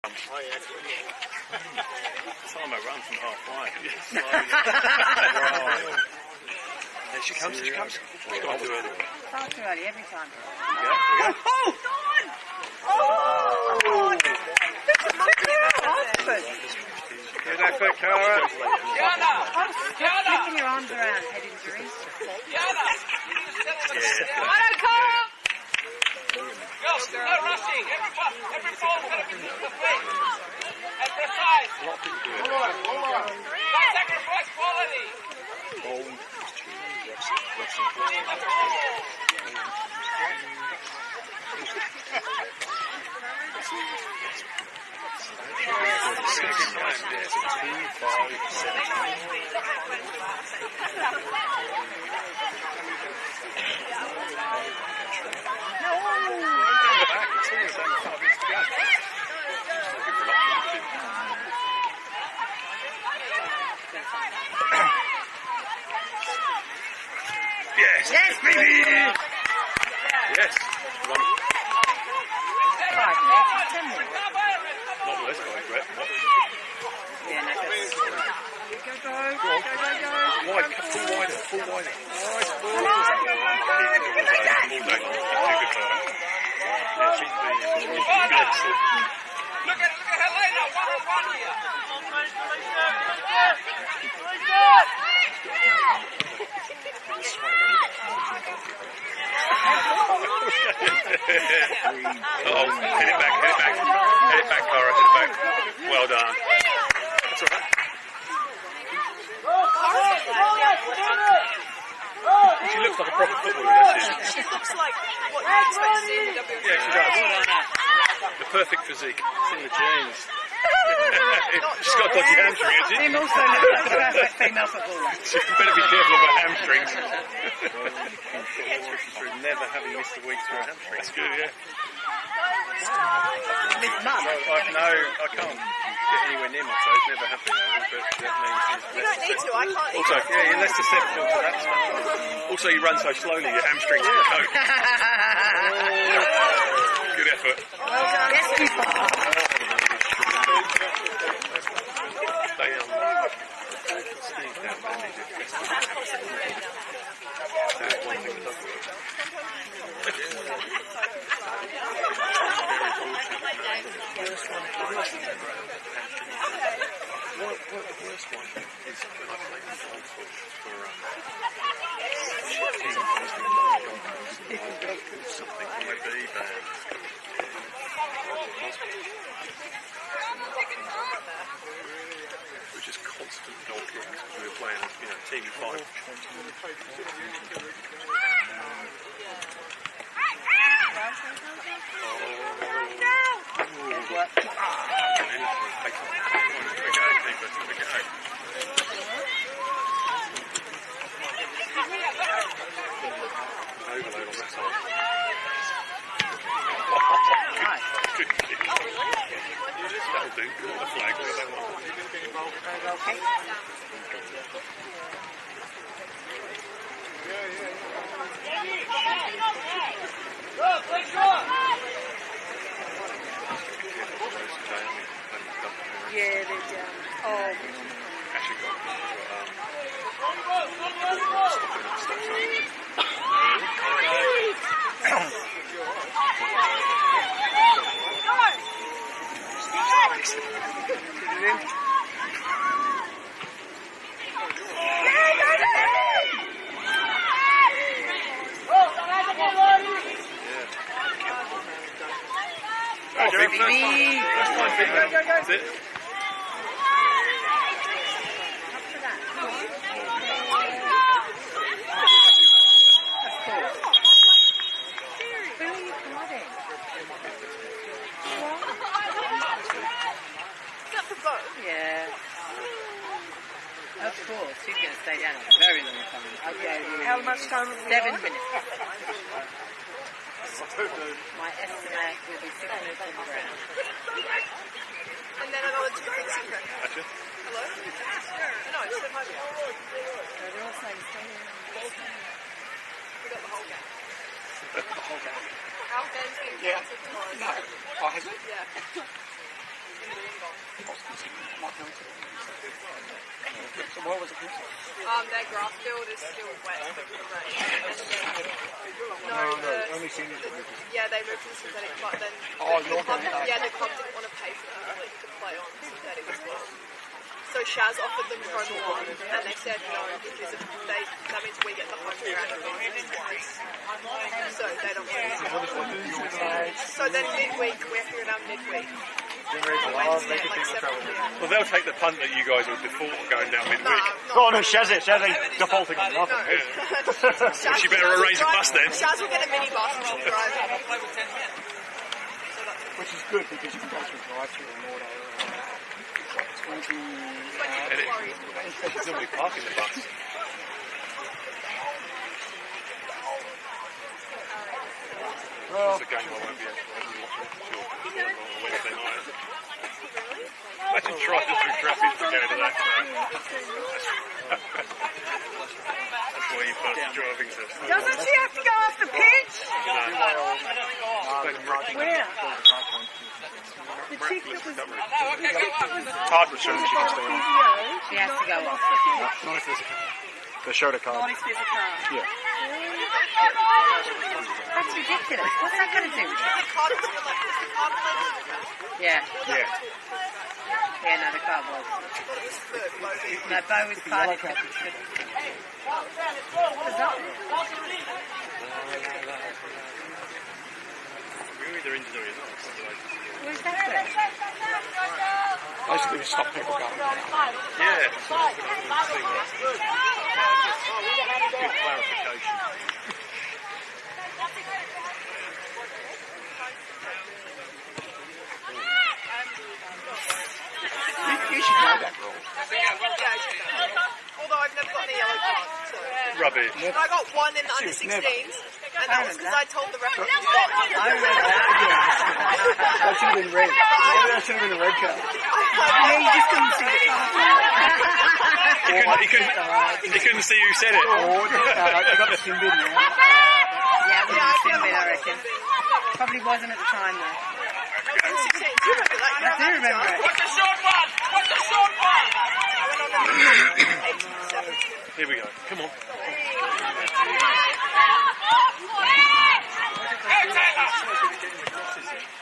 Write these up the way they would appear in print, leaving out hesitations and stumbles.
Oh, yeah. Time I run from halfway. There she comes, she comes. It's gone too early. Far too early, every time. Here we go. Oh! Good effort, Cara. Flicking your arms around, head injuries. Go, no rushing. Every ball going to be quick and precise. Don't sacrifice quality. Yes, yes, baby! Yes. 5 minutes, 10 minutes. Not less by Brett. Yeah, no, that's... Go. Wide, full wider. Nice ball. Look at her later. One here. Hit it back, Cara, hit it back. Well done. That's all right. She looks like a proper footballer, doesn't she? She looks like what you expect to see in the WNBA. Yeah, she does. The perfect physique. It's in the genes. She's got a dodgy hamstring, hasn't she? Him also looks like the perfect female footballer. She better be careful of her hamstrings. Through never having missed a week through a hamstring. That's good, yeah. Miss Mum. I can't get anywhere near my toes, never have been able, but that means You don't need to, I can't. Also, yeah, you're less susceptible to that stuff. Also, you run so slowly, your hamstrings can cope. Good effort. Well done. Yes, keeper. The worst one is when I played in Oxford for something from my B band. It was just constant knocking because we were playing, team fight. Overload on that side. That'll do. The flag there, that one. Okay. Yeah, they do. Oh. Actually got That's it. Yeah. Of course, she's going to stay down a very long time. Okay. How much time? 7 minutes. My estimate will be 6 minutes on the ground. And then another 2 minutes. Hello? No, it's the home game. They're all saying stay there. We got the whole game. The whole game. Our game's being Yeah. cancelled tomorrow. No. Oh, has it? Yeah. So what was it? Their grass field is still wet from the rain. Only senior. Yeah, they moved to synthetic, but then the club didn't want to pay for the league to play on synthetic as well. So Shaz offered them home one, and they said no because that means we get the home ground advantage. So they don't want to. So then midweek, we're here around midweek. Wednesday at like 7 p.m. Well, they'll take the punt that you guys would default going down midweek. Oh no, Shaz defaulting on nothing. Well, she better arrange a bus then. Shaz will get a mini bus and she'll drive. Which is good because you can go through drive-through in order. 20. There's nobody parking the bus. It's a game I won't be able to watch on Wednesday night. Imagine trying to do traffic to go to that. That's why you pass the driving test. Doesn't she have to go off the pitch? Where? The chick that was... It's hard to show that she can stay on. She has to go off. Not if there's a card. They showed a card. Not if there's a car. Yeah. That's ridiculous. What's that going to do? Yeah. Yeah. Yeah, no, the car was. No, Bo was carded. We're either injured or you're not. Where's that then? Basically, we stop people going. Yeah. Good clarification. You should know that rule. Although I've never gotten a yellow card, so. Rubbish. I got one in the under 16s, and that was because I told the referee. I remember that. That should have been red. That should have been a red card. Yeah, you just couldn't see the car. He couldn't see who said it. I got the sin bin now. Yeah, it was a sin bin, I reckon. Probably wasn't at the time, though. Under 16s, you remember that? I do remember it. What's the short one? What's the short one? Here we go. Come on.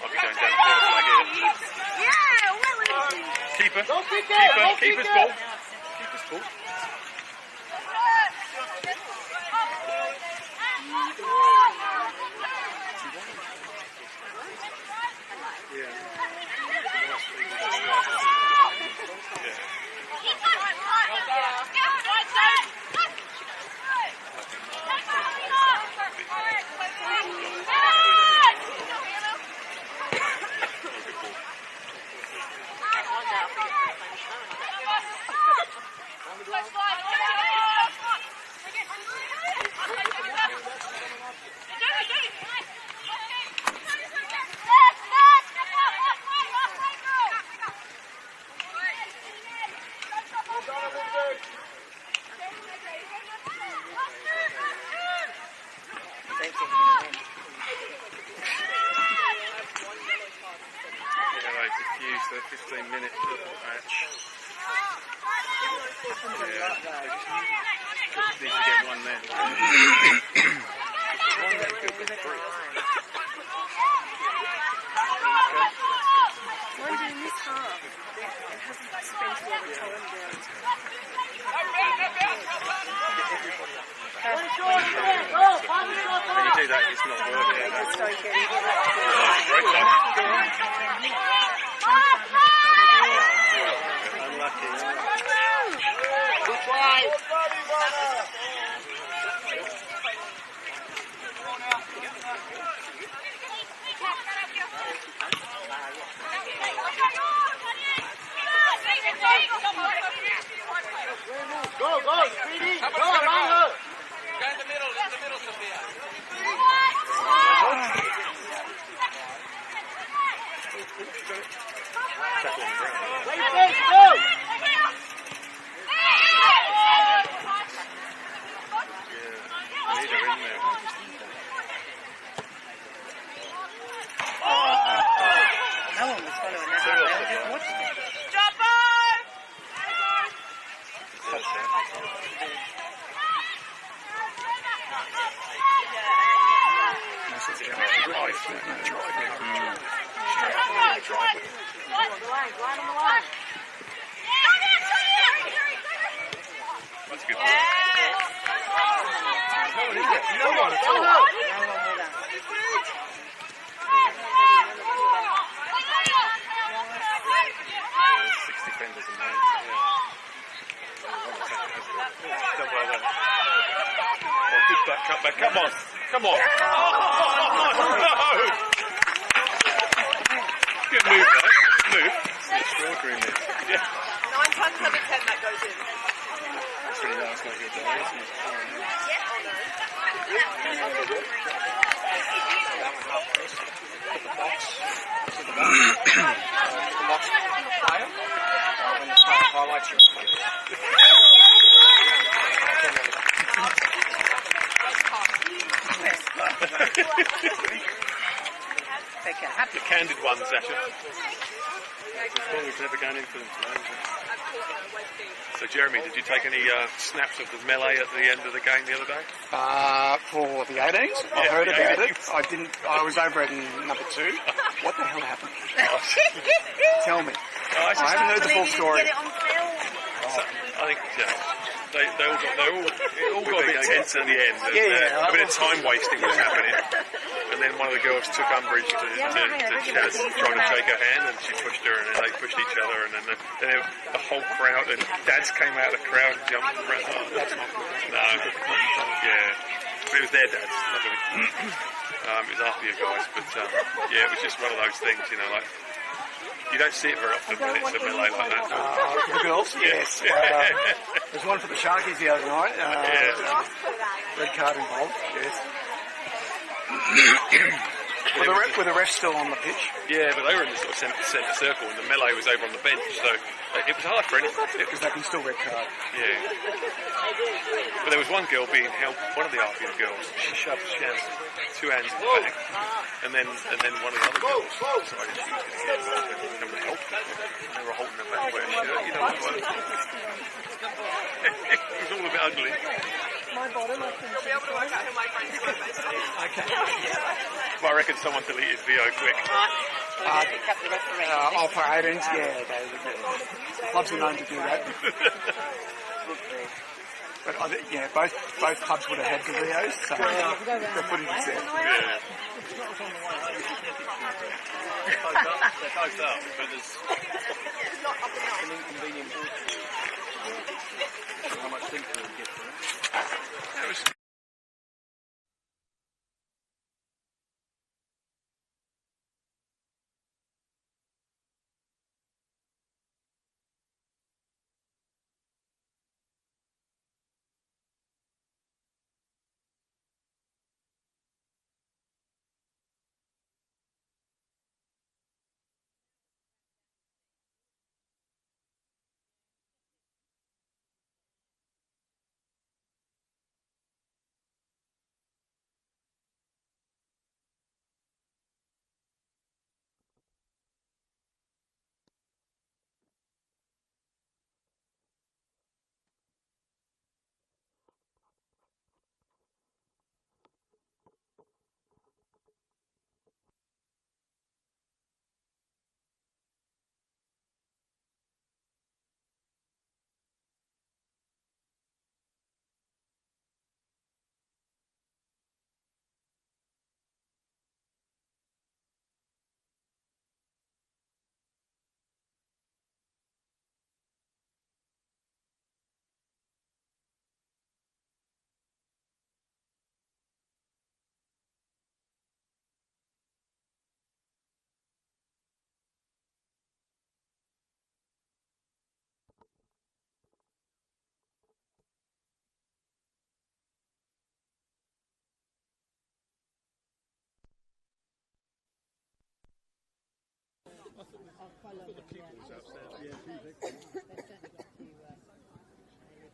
I'll be going down the court like it. Keeper. Keeper's ball. Keeper's ball. The 15-minute match. Yeah, just need to get one then. One then could be three. Wonder in this half, it hasn't spent a lot of time down. When you do that, it's not working. They just don't get it. Great time. Unlucky. Good try. Go, Speedy. Go, around her. Go in the middle, Sophia. No one was following that. They were just watching it. That's good. No one with that. Six defenders and nine. Oh, good back, cut back. Come on. Come on. Oh, no. Good move, though. Move. Extraordinary move. Yeah. 9 times out of 10 that goes in. That's really nice, not good though, isn't it? The box on the player. When the player highlights your Take a happy. The candid one, Sasha. Well, we've never gone in for them today. So, Jeremy, did you take any snaps of the melee at the end of the game the other day? For the 18s, I heard about it. I didn't. I was over at number 2. What the hell happened? Tell me. I haven't heard the full story. I think they all got a bit tense at the end. A bit of time wasting was happening. And then one of the girls took umbrage to Shaz trying to shake her hand, and she pushed her, and then they pushed each other, and then the whole crowd, and dads came out of the crowd and jumped around. Oh, that's not good. No. Yeah. But it was their dads, I believe. It was after you guys, but yeah, it was just one of those things, you know, like, you don't see it very often when it's a melee like that. The girls? Yes. There's one for the Sharkies the other night. Red card involved, yes. Were the refs still on the pitch? Yeah, but they were in the sort of centre circle, and the melee was over on the bench, so it was hard for anything. Because they can still red card. Yeah. But there was one girl being held, one of the RPM girls, she shoved Shaz 2 hands in the back, and then one of the other girls decided she was going to get involved and come and help. And they were holding her back by her shirt, you know what? It was all a bit ugly. You'll be able to work out who my friends were based on. Okay. But I reckon someone deleted video quick. For 18s, clubs are known to do that. But I think, yeah, both clubs would have had the videos, so the footage is there. Yeah. They're both up, but there's an inconvenient how much think do we get for it?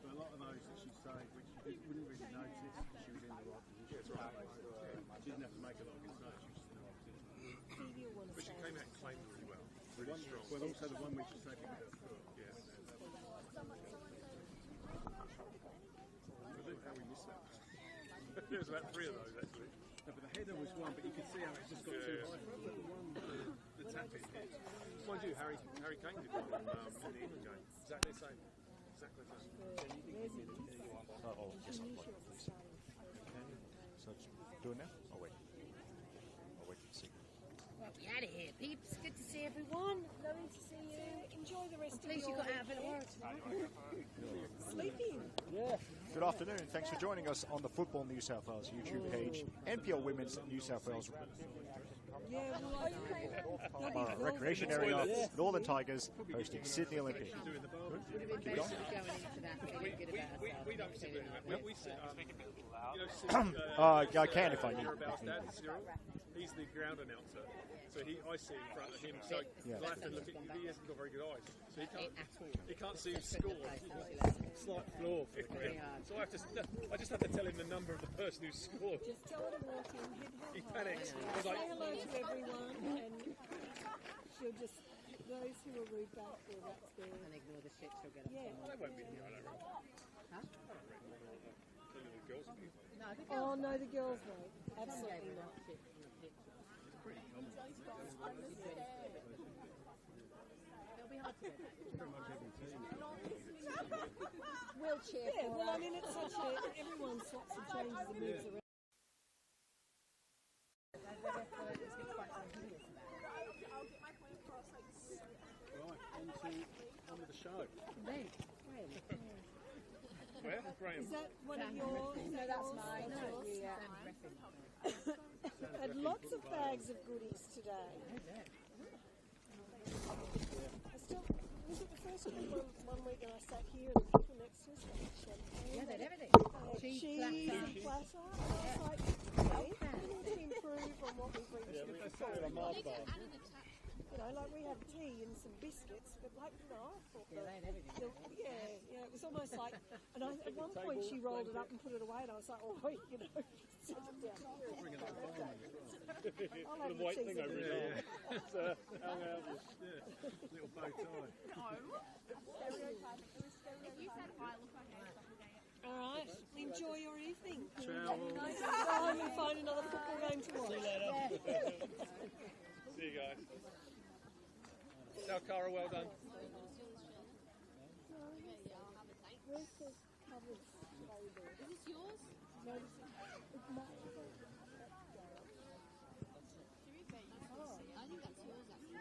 A lot of those that she saved, which you wouldn't really notice, she was in the right position. She didn't have to make a lot of good saves, she was just in the right position. But she came out and claimed really well. Really strong. Well, also the one which was taken with her foot. Yeah. Look how we missed that. There was about 3 of those actually. No, but the header was one, but you could see how it just got too high. Look at the one, the tap it hit. Mind told you Harry Kane did one in the England game. Exactly the same. Exactly the same. Oh, yes, I'll play, please. Okay. So, do it now? I'll wait. I'll wait to see. Well, be out of here, peeps. Good to see everyone. Lovely to see you. Enjoy the rest At least you got out a bit of work tonight. Sleeping. Yeah. Good afternoon. Thanks for joining us on the Football New South Wales YouTube page. NPL Women's New South Wales Yeah, Recreation Area, Northern Tigers hosting Sydney Olympic. Would have been Keep best going. going into that feeling good about ourselves. We don't sit there. We sit. I can if I need. He's the ground announcer, so I sit in front of him. So I have to look at. He hasn't got very good eyes, so he can't see who's scored. Slight flaw for the ground. So I just have to tell him the number of the person who scored. Just tell her to walk in. He panics. Say hello to everyone, and she'll just. Those who are rude back will upstairs. And ignore the shit she'll get up. Yeah. They won't be here. I don't reckon. Huh? The little girls will be fine. No, the girls. Oh no, the girls won't. Absolutely not. It'll be hard to get back. Wheelchair. Yeah, well, I mean, it's such a. Everyone swaps and changes and moves around. Right, on with the show. Then, Where? Graham. Is that one of yours? no, that's mine. No, Yeah. had lots of bags of goodies today. I still, was it the first one week that I sat here and the people next to us had champagne? Yeah, they had everything. Cheese and platter. I was like, okay, we need to improve on what we bring to the table. You know, like we had tea and some biscuits, but like, you know, I thought yeah, it was almost like, and at one point she rolled it up and put it away, and I was like, oh, you know, sit it down here. I'll have the white cheese thing and over the it. It's hung out with little bow tie. All right, enjoy your evening. Ciao. Go home and find another football game to watch. See you later. See you guys. Tell Cara well done. Where's this covered label? Is this yours? No, it's mine. I think that's yours actually. I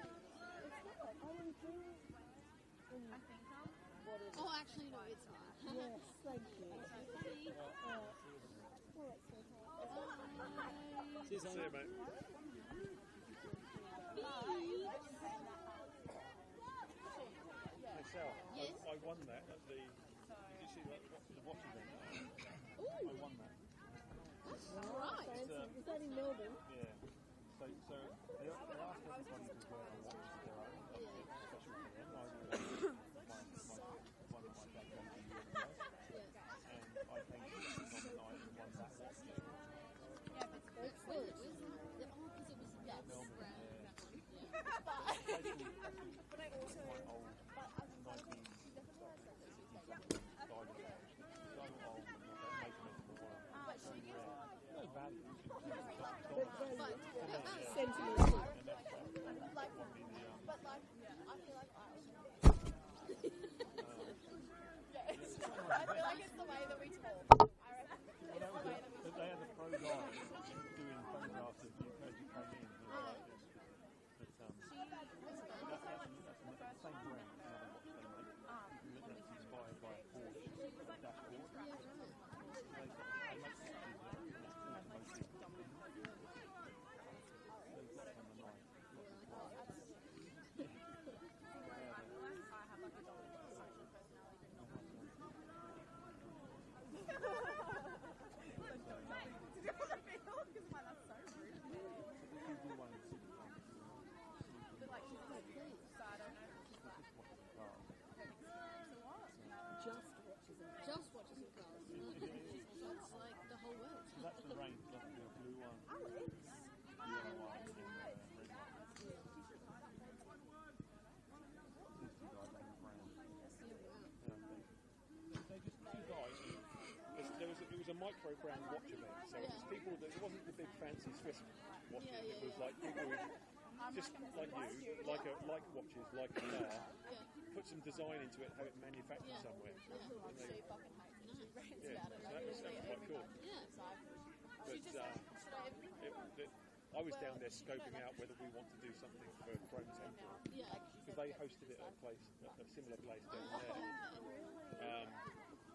didn't do it. Oh, actually, no, it's mine. Yes, thank you. See you, mate. Myself, Yes. I won that at the. Did you see the watching event? I won that. Right. Is that in Melbourne? Yeah. So they asked everybody to wear a watch their own. That's special for them. I wore one that my dad won a year ago, and I think on the night and won that watch. Yeah, but well, it was because it was Melbourne. But I also. Quite old. 19 sentimental. But like, I feel like I feel like it's the way that we talk. I reckon it's the way that we talk. They had the pro guys doing photographs of you as you came in. That's the same brand. It's inspired by a Porsche dashboard. Just watches and cars. That's like the whole world. So that's the range, that's the blue one. Yellow one and red one. These two guys on the brand. They're just two guys. It was a micro brand watch event, so it was people that it wasn't the big fancy Swiss watches. It was like people who, just like you, like like watches, like a car, put some design into it, have it manufactured somewhere. So that was quite cool. But I was down there scoping out whether we want to do something for Chrome Temple, because they hosted it at a similar place down there.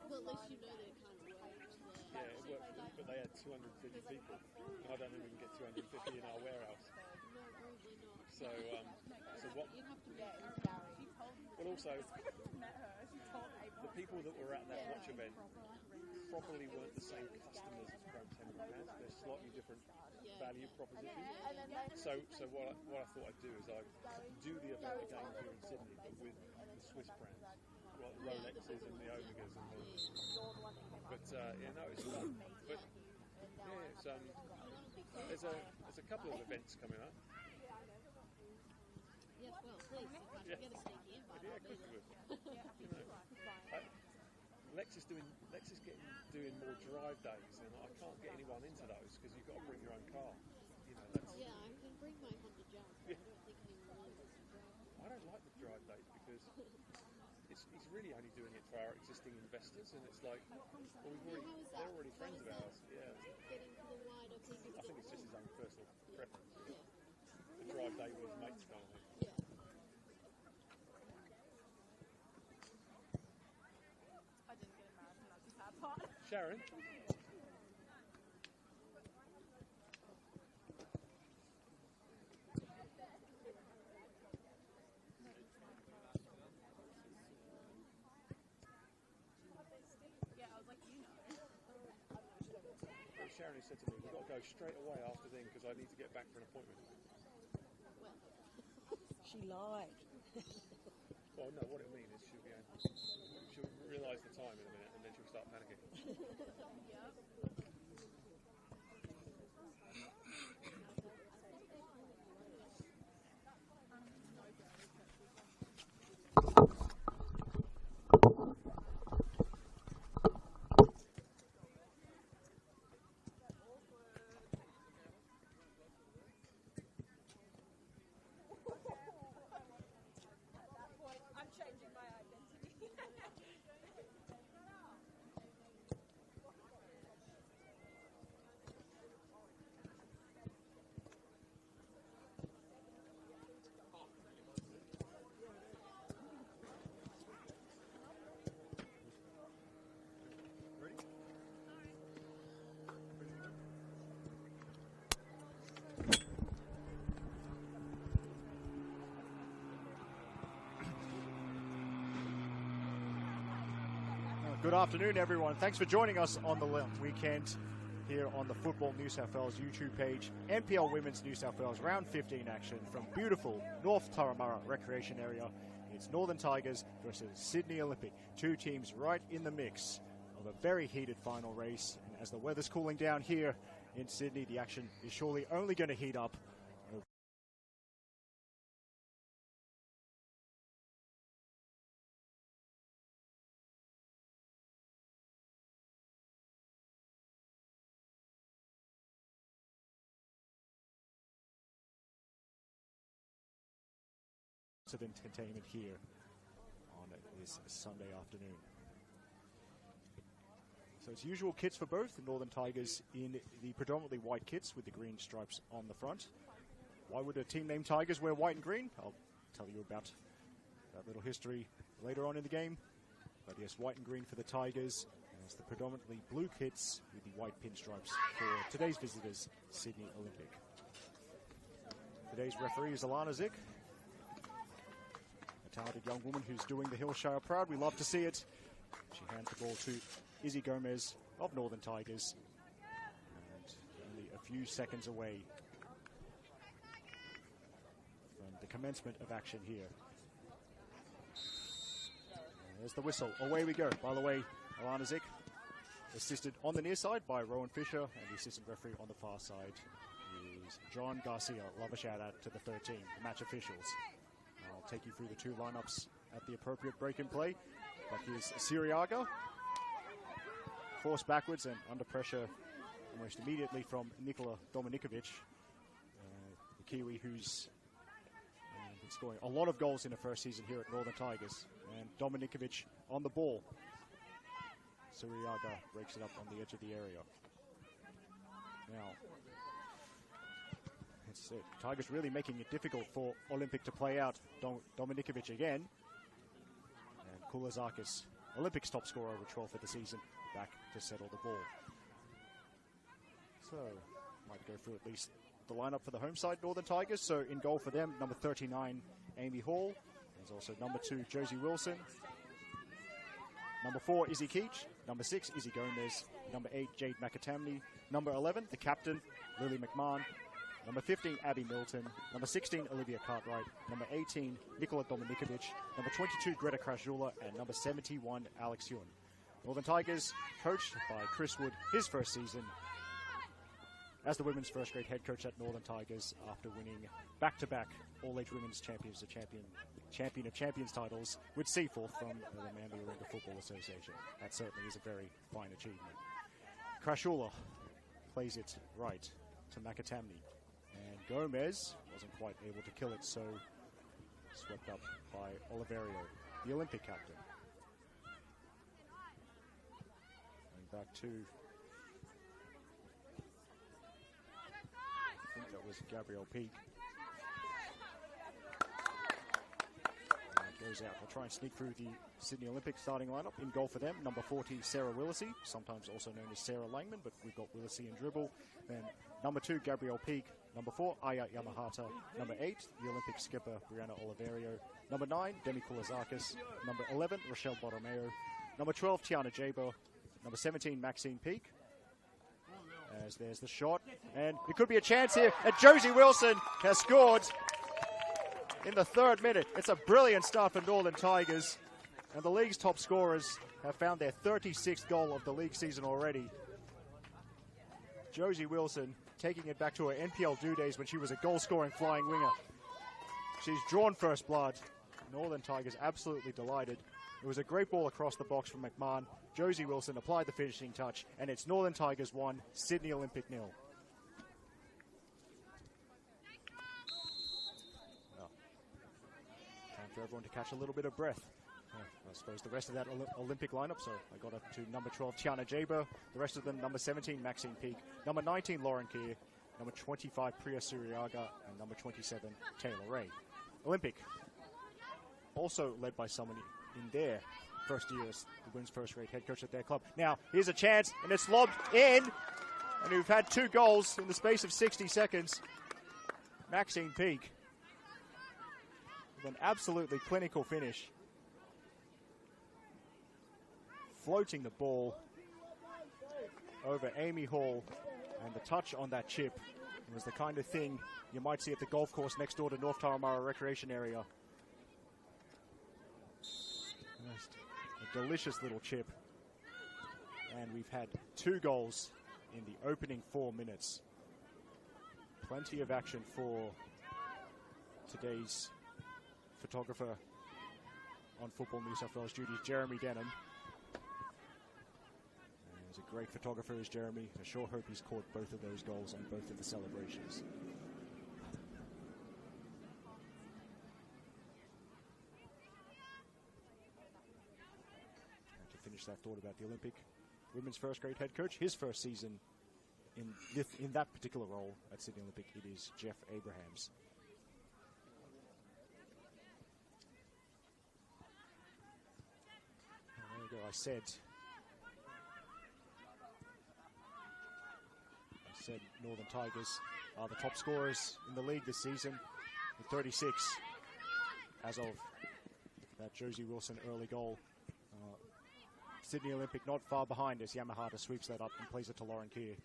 Well, at least you know they're kind of waged there. Yeah, it worked, but they had 250 people, and I don't think we can get 250 in our warehouse. No, probably not. So what? You'd have to be Well, also, the people that were at that watch event probably weren't the same customers as Chrome Temple has. They're slightly different value proposition. So what I thought I'd do is I'd do the event again here in Sydney, but with the Swiss brands, well, Rolexes and the Omegas and the. But it's fun. But there's a couple of events coming up. Yes, well, please, if I can get a sneaky invite, I'll be there. Lex is doing more drive days, and I can't get anyone into those because you've got to bring your own car. Yeah, I can bring my Honda Jazz, but I don't think anyone really wants to drive. I don't like the drive days because he's really only doing it for our existing investors, and it's like, well, they're already friends of ours. Yeah. Getting to the wider people. I think it's just his own personal preference. Yeah. The drive day with his mates kind of thing. Sharon? Sharon said to me, we've got to go straight away after then because I need to get back for an appointment. She lied. Well, no, what it means is she'll realise the time in a minute and then she'll start panicking. Good afternoon, everyone. Thanks for joining us on the weekend here on the Football New South Wales YouTube page. NPL Women's New South Wales Round 15 action from beautiful North Turramurra Recreation Area. It's Northern Tigers versus Sydney Olympic. Two teams right in the mix of a very heated final race. And as the weather's cooling down here in Sydney, the action is surely only going to heat up. Of entertainment here on this Sunday afternoon. So it's usual kits for both. The Northern Tigers in the predominantly white kits with the green stripes on the front. Why would a team named Tigers wear white and green? I'll tell you about that little history later on in the game. But yes, white and green for the Tigers. And it's the predominantly blue kits with the white pinstripes for today's visitors, Sydney Olympic. Today's referee is Alana Zick. Talented young woman who's doing the Hillshire proud. We love to see it. She hands the ball to Izzy Gomez of Northern Tigers. And only a few seconds away from the commencement of action here. And there's the whistle. Away we go. By the way, Alana Zick assisted on the near side by Rowan Fisher, and the assistant referee on the far side is John Garcia. Love a shout out to the 13 match officials. I'll take you through the two lineups at the appropriate break in play. But here's Siriaga, forced backwards and under pressure almost immediately from Nikola Dominikovic, the Kiwi who's scoring a lot of goals in the first season here at Northern Tigers. And Dominikovic on the ball. Suriaga breaks it up on the edge of the area. Now, it's Tigers really making it difficult for Olympic to play out. Dominikovic again. And Kulazakis, Olympic's top scorer with 12 for the season, back to settle the ball. So, might go through at least the lineup for the home side, Northern Tigers. So, in goal for them, number 39, Amy Hall. There's also number 2, Josie Wilson. Number 4, Izzy Keach. Number 6, Izzy Gomez. Number 8, Jade McAtamney. Number 11, the captain, Lily McMahon. Number 15, Abby Milton. Number 16, Olivia Cartwright. Number 18, Nikola Dominikovic. Number 22, Greta Krasula. And number 71, Alex Yun. Northern Tigers, coached by Chris Wood, his first season as the women's first grade head coach at Northern Tigers after winning back-to-back All-Age Women's Champion of Champions titles with Seaforth from the Manly Warringah Football Association. That certainly is a very fine achievement. Krasula plays it right to McAtamney. And Gomez wasn't quite able to kill it, so swept up by Oliverio, the Olympic captain. And back to, I think that was Gabrielle Peak. Goes out. They'll try and sneak through the Sydney Olympic starting lineup. In goal for them, number 40, Sarah Willisey, sometimes also known as Sarah Langman, but we've got Willisey in dribble. Then number 2, Gabrielle Peak. Number 4, Aya Yamahata. Number 8, the Olympic skipper, Brianna Oliverio. Number 9, Demi Kulazakis. Number 11, Rochelle Borromeo. Number 12, Tiana Jaber. Number 17, Maxine Peak. As there's the shot, and it could be a chance here. And Josie Wilson has scored in the 3rd minute. It's a brilliant start for Northern Tigers, and the league's top scorers have found their 36th goal of the league season already. Josie Wilson taking it back to her NPL due days when she was a goal-scoring flying winger. She's drawn first blood. Northern Tigers absolutely delighted. It was a great ball across the box from McMahon. Josie Wilson applied the finishing touch, and it's Northern Tigers 1, Sydney Olympic 0. For everyone to catch a little bit of breath. I suppose the rest of that Olympic lineup, so I got up to number 12, Tiana Jaber, the rest of them, number 17, Maxine Peak, number 19, Lauren Keir, number 25, Priya Suriaga, and number 27, Taylor Ray. Olympic, also led by someone in their first year as the women's first grade head coach at their club. Now, here's a chance, and it's lobbed in, and we've had 2 goals in the space of 60 seconds. Maxine Peak, an absolutely clinical finish. Floating the ball over Amy Hall, and the touch on that chip was the kind of thing you might see at the golf course next door to North Taramara Recreation Area. Just a delicious little chip. And we've had 2 goals in the opening 4 minutes. Plenty of action for today's photographer on Football New South Wales duties, Jeremy Denham. He's a great photographer, is Jeremy. I sure hope he's caught both of those goals on both of the celebrations. And to finish that thought about the Olympic women's first grade head coach, his first season in that particular role at Sydney Olympic, it is Jeff Abrahams. I said Northern Tigers are the top scorers in the league this season with 36 as of that Josie Wilson early goal. Sydney Olympic not far behind as Yamahata sweeps that up and plays it to Lauren Keir.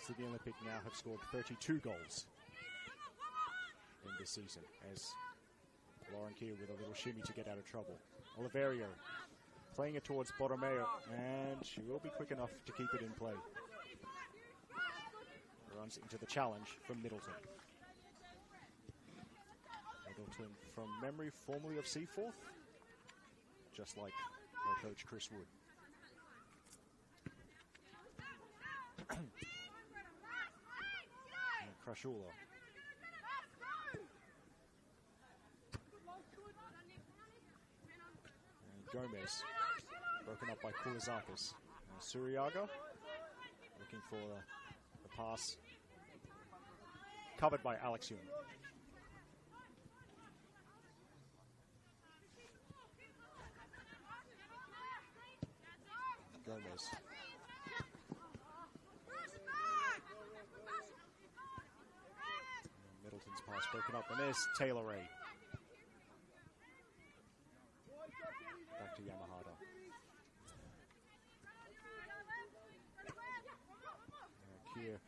Sydney Olympic now have scored 32 goals in this season as Lauren Keir with a little shimmy to get out of trouble. Oliverio playing it towards Borromeo, and she will be quick enough to keep it in play. Runs into the challenge from Middleton. Middleton, from memory, formerly of Seaforth, just like her coach Chris Wood. And Krasula. Gomez. Broken up by Kulizakis. Suriaga looking for the pass. Covered by Alex Young. Gomez. Middleton's pass broken up, and there's Taylor Ray. Back to Yamahata. Here,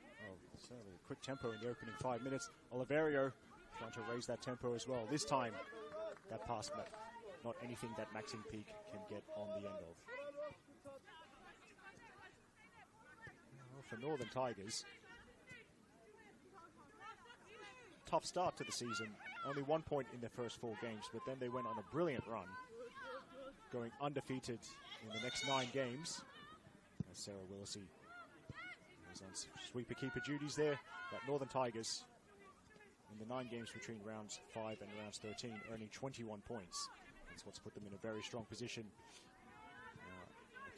certainly a quick tempo in the opening 5 minutes. Oliverio trying to raise that tempo as well. This time, that pass, but not anything that Maxine Peak can get on the end of. Well, for Northern Tigers, tough start to the season. Only 1 point in their first 4 games, but then they went on a brilliant run, going undefeated in the next 9 games. As Sarah Willisey is on sweeper keeper duties there. But Northern Tigers, in the 9 games between rounds 5 and rounds 13, earning 21 points. That's what's put them in a very strong position.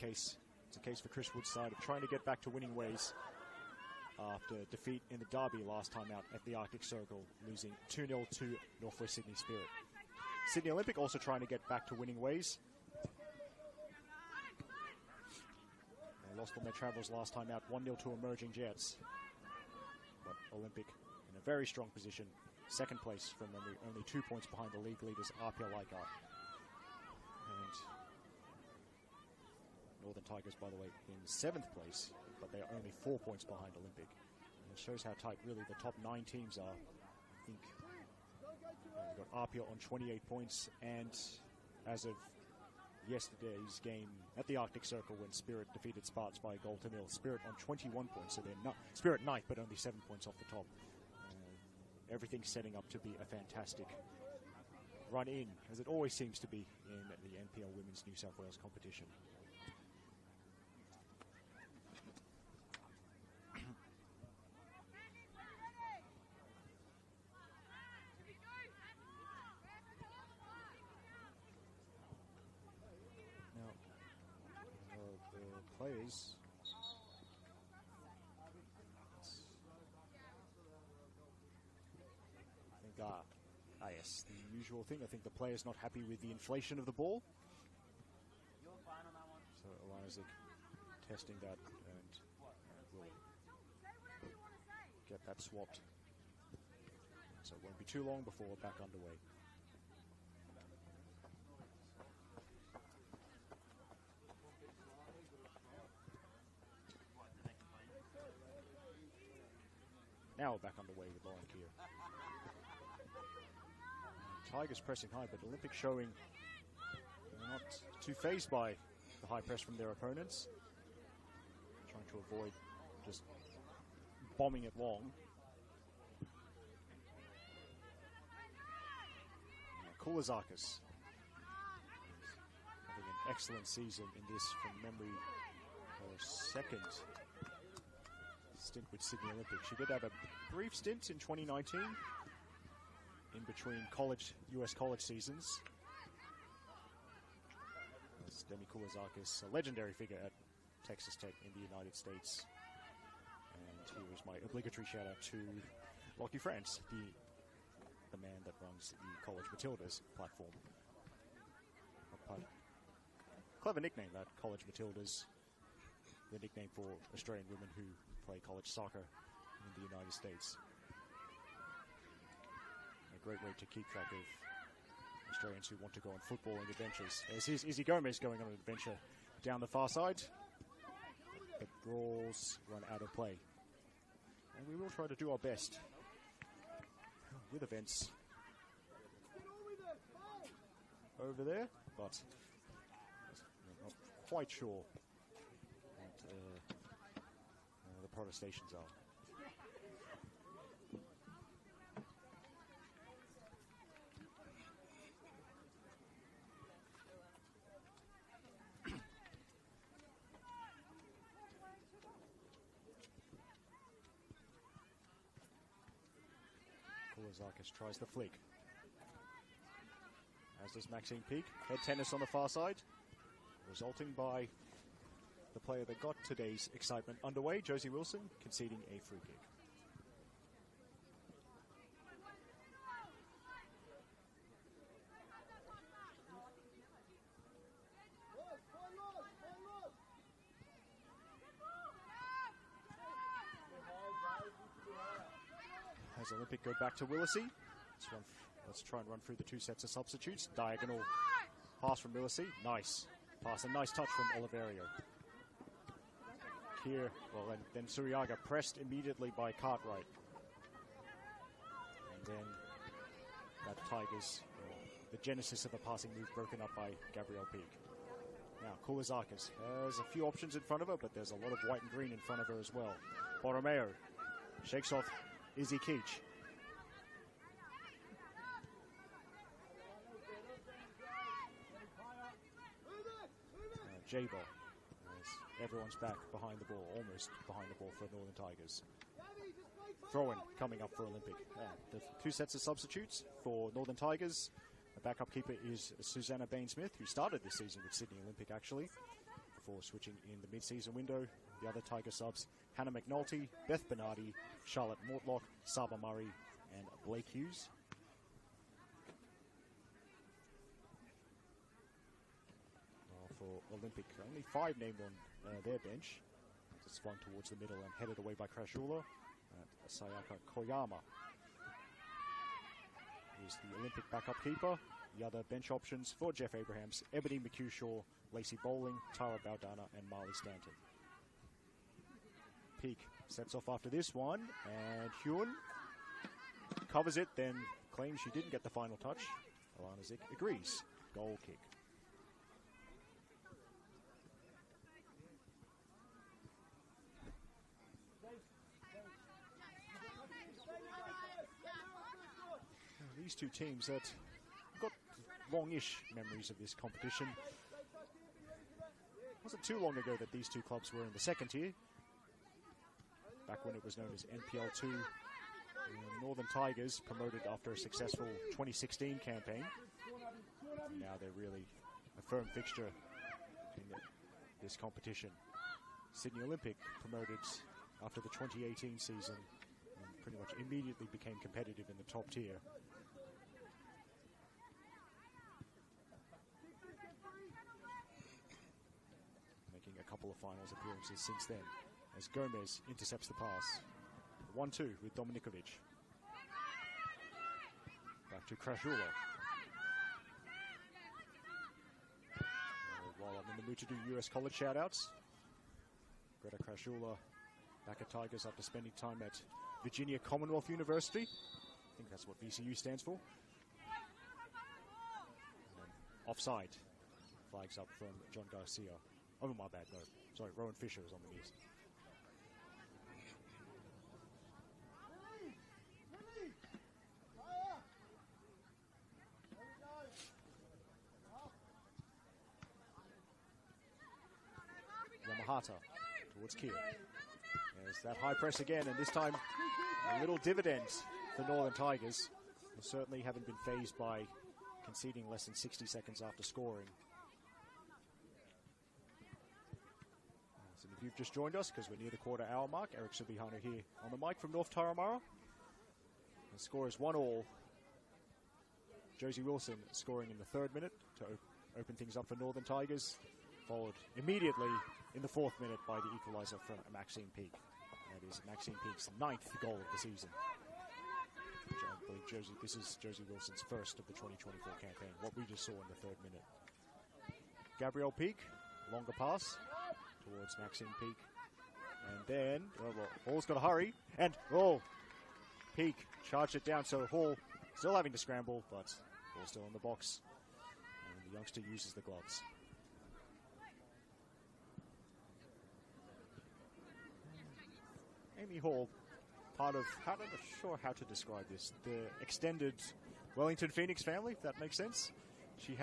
It's a case for Chris Wood's side of trying to get back to winning ways after defeat in the derby last time out at the Arctic Circle, losing 2-0 to Northwest Sydney Spirit. Sydney Olympic also trying to get back to winning ways. They lost on their travels last time out, 1-0 to Emerging Jets. But Olympic in a very strong position, second place from only 2 points behind the league leaders, RPL Leichhardt. And Northern Tigers, by the way, in 7th place, but they're only 4 points behind Olympic. And it shows how tight really the top 9 teams are. I think we've got RPL on 28 points, and as of yesterday's game at the Arctic Circle when Spirit defeated Sparks by a goal to nil, Spirit on 21 points, so they're not Spirit 9th, but only 7 points off the top. Everything's setting up to be a fantastic run in, as it always seems to be in the NPL Women's New South Wales competition. Players. I think, yes, the usual thing. I think the player's not happy with the inflation of the ball. So Eliasek testing that, and we'll get that swapped. So it won't be too long before we're back underway. Now we're back underway with Lauren Keir. Tigers pressing high, but Olympic showing they're not too fazed by the high press from their opponents. Trying to avoid just bombing it long. Kulizakis having an excellent season in this, from memory, her second stint with Sydney Olympic. She did have a brief stint in 2019 in between US college seasons. That's Demi Kulizakis, a legendary figure at Texas Tech in the United States. And here is my obligatory shout out to Lockie France, the man that runs the College Matildas platform. Clever nickname, that, College Matildas. The nickname for Australian women who play college soccer in the United States. A great way to keep track of Australians who want to go on footballing adventures. As here's Izzy Gomez going on an adventure down the far side. The brawls run out of play. And we will try to do our best with events over there, but I'm not quite sure what the protestations are. Kulizakis tries the flick. As as does Maxine Peak. Head tennis on the far side, resulting by the player that got today's excitement underway, Josie Wilson, conceding a free kick. As Olympic go back to Willacy. Let's try and run through the two sets of substitutes. Diagonal pass from Willacy. Nice pass, a nice touch from Oliverio. Here, well, then Suriaga pressed immediately by Cartwright. And then that Tigers, the genesis of a passing move broken up by Gabrielle Peak. Now, Koulizakis has a few options in front of her, but there's a lot of white and green in front of her as well. Borromeo shakes off Izzy Keach. Jabo, as everyone's back behind the ball, almost behind the ball for Northern Tigers. Throw-in coming up for Olympic. The two sets of substitutes for Northern Tigers. The backup keeper is Susanna Bain-Smith, who started this season with Sydney Olympic actually, before switching in the mid-season window. The other Tiger subs, Hannah McNulty, Beth Bernardi, Charlotte Mortlock, Saba Murray, and Blake Hughes. For Olympic, only 5 named on their bench. It's one towards the middle and headed away by Crashula. Sayaka Koyama is the Olympic backup keeper. The other bench options for Jeff Abrahams, Ebony McHugh-Shaw, Lacey Bowling, Tara Baldana, and Marley Stanton. Peak sets off after this one, and Hyun covers it, then claims she didn't get the final touch. Alana Zick agrees. Goal kick. These two teams that got longish memories of this competition. It wasn't too long ago that these two clubs were in the second tier, back when it was known as NPL 2. Northern Tigers promoted after a successful 2016 campaign. Now they're really a firm fixture in this competition. Sydney Olympic promoted after the 2018 season and pretty much immediately became competitive in the top tier. Making a couple of finals appearances since then, as Gomez intercepts the pass. 1-2 with Dominikovic. Back to Crashula. While I'm in the mood to do US college shoutouts, Greta Crashula back at Tigers after spending time at Virginia Commonwealth University. I think that's what VCU stands for. Offside. Flags up from John Garcia. Oh, my bad, no. Sorry, Rowan Fisher is on the knees. Yamahata towards Kia. There's that high press again, and this time a little dividend for Northern Tigers, who certainly haven't been fazed by conceding less than 60 seconds after scoring. So if you've just joined us, because we're near the quarter-hour mark, Eric Subihano here on the mic from North Taramara. The score is 1-1. Josie Wilson scoring in the 3rd minute to open things up for Northern Tigers, followed immediately in the 4th minute by the equaliser from Maxine Peak. That is Maxine Peak's 9th goal of the season. I believe this is Josie Wilson's first of the 2024 campaign, what we just saw in the 3rd minute. Gabrielle Peak, longer pass towards Maxine Peak. And then, Hall's got to hurry. And, Peak charged it down, so Hall still having to scramble, but ball still in the box. And the youngster uses the gloves. Amy Hall, part of, I'm not sure how to describe this, the extended Wellington Phoenix family, if that makes sense. She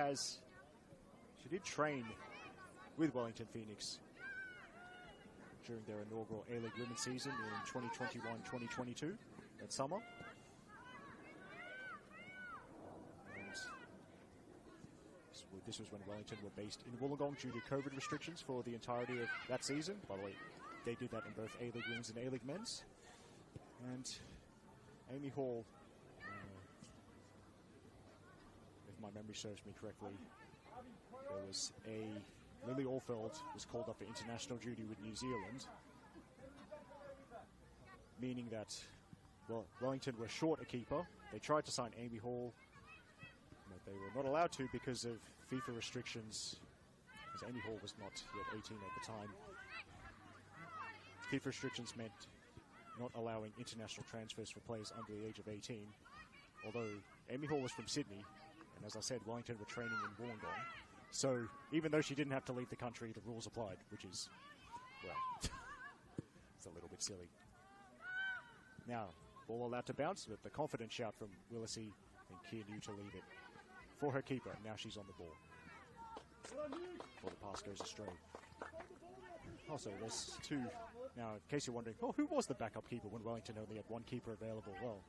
did train with Wellington Phoenix during their inaugural A-League Women's season in 2021-2022, that summer. And this was when Wellington were based in Wollongong due to COVID restrictions for the entirety of that season. By the way, they did that in both A-League Women's and A-League Men's. And Amy Hall, if my memory serves me correctly, there was Lily Orfeld was called up for international duty with New Zealand, meaning that, well, Wellington were short a keeper. They tried to sign Amy Hall, but they were not allowed to because of FIFA restrictions, as Amy Hall was not yet 18 at the time. FIFA restrictions meant not allowing international transfers for players under the age of 18, although Amy Hall was from Sydney, and as I said, Wellington were training in Wollongong. So even though she didn't have to leave the country, the rules applied, which is, well, it's a little bit silly. Now, ball allowed to bounce with the confident shout from Willisey, and Keir knew to leave it for her keeper. Now she's on the ball. Before the pass goes astray. Also, there's two. Now, in case you're wondering, oh, who was the backup keeper when Wellington only had one keeper available? Well,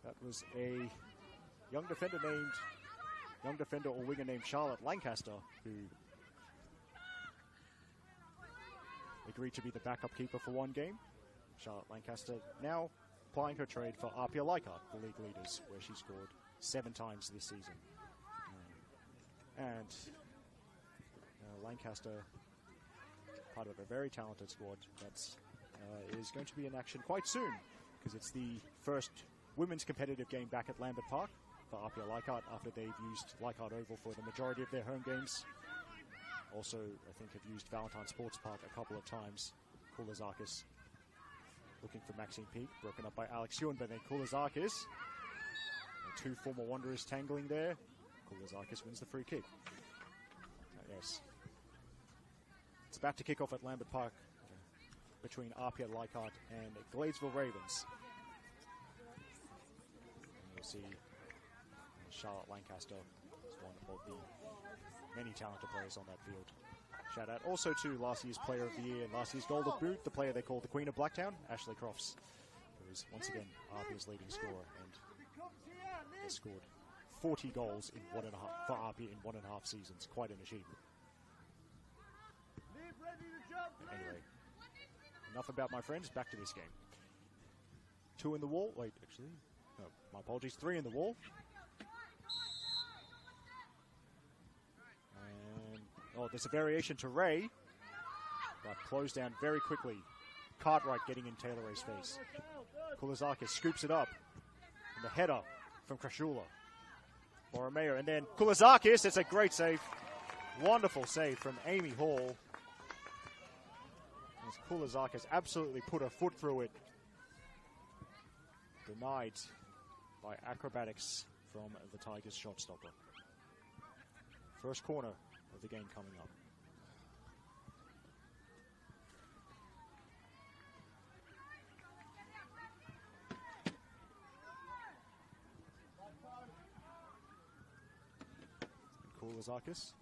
that was a young defender or winger named Charlotte Lancaster, who agreed to be the backup keeper for one game. Charlotte Lancaster now plying her trade for Apia Leichhardt, the league leaders, where she scored 7 times this season. Lancaster, part of a very talented squad that is going to be in action quite soon, because it's the first women's competitive game back at Lambert Park for Apia Leichhardt after they've used Leichhardt Oval for the majority of their home games. Also, I think have used Valentine Sports Park a couple of times. Koulazakis looking for Maxine Peake, broken up by Alex Ewan, but then Koulazakis, two former Wanderers tangling there. Koulazakis wins the free kick. Yes. It's about to kick off at Lambert Park between Apia Leichhardt and Gladesville Ravens. And you'll see Charlotte Lancaster is one of the many talented players on that field. Shout out also to last year's Player of the Year and last year's Golden Boot, the player they call the Queen of Blacktown, Ashley Crofts, who is once again Apia's leading scorer and has scored 40 goals in for Apia in 1.5 seasons. Quite an achievement. Anyway, enough about my friends. Back to this game. 2 in the wall. Wait, actually, no, my apologies. 3 in the wall. And there's a variation to Ray, but closed down very quickly. Cartwright getting in Taylor Ray's face. Koulazakis scoops it up, and the header from Krashula. Borromeo, and then Koulazakis. It's a great save. Wonderful save from Amy Hall. As Koulazakis absolutely put her foot through it. Denied by acrobatics from the Tigers shot stopper. First corner of the game coming up. Koulazakis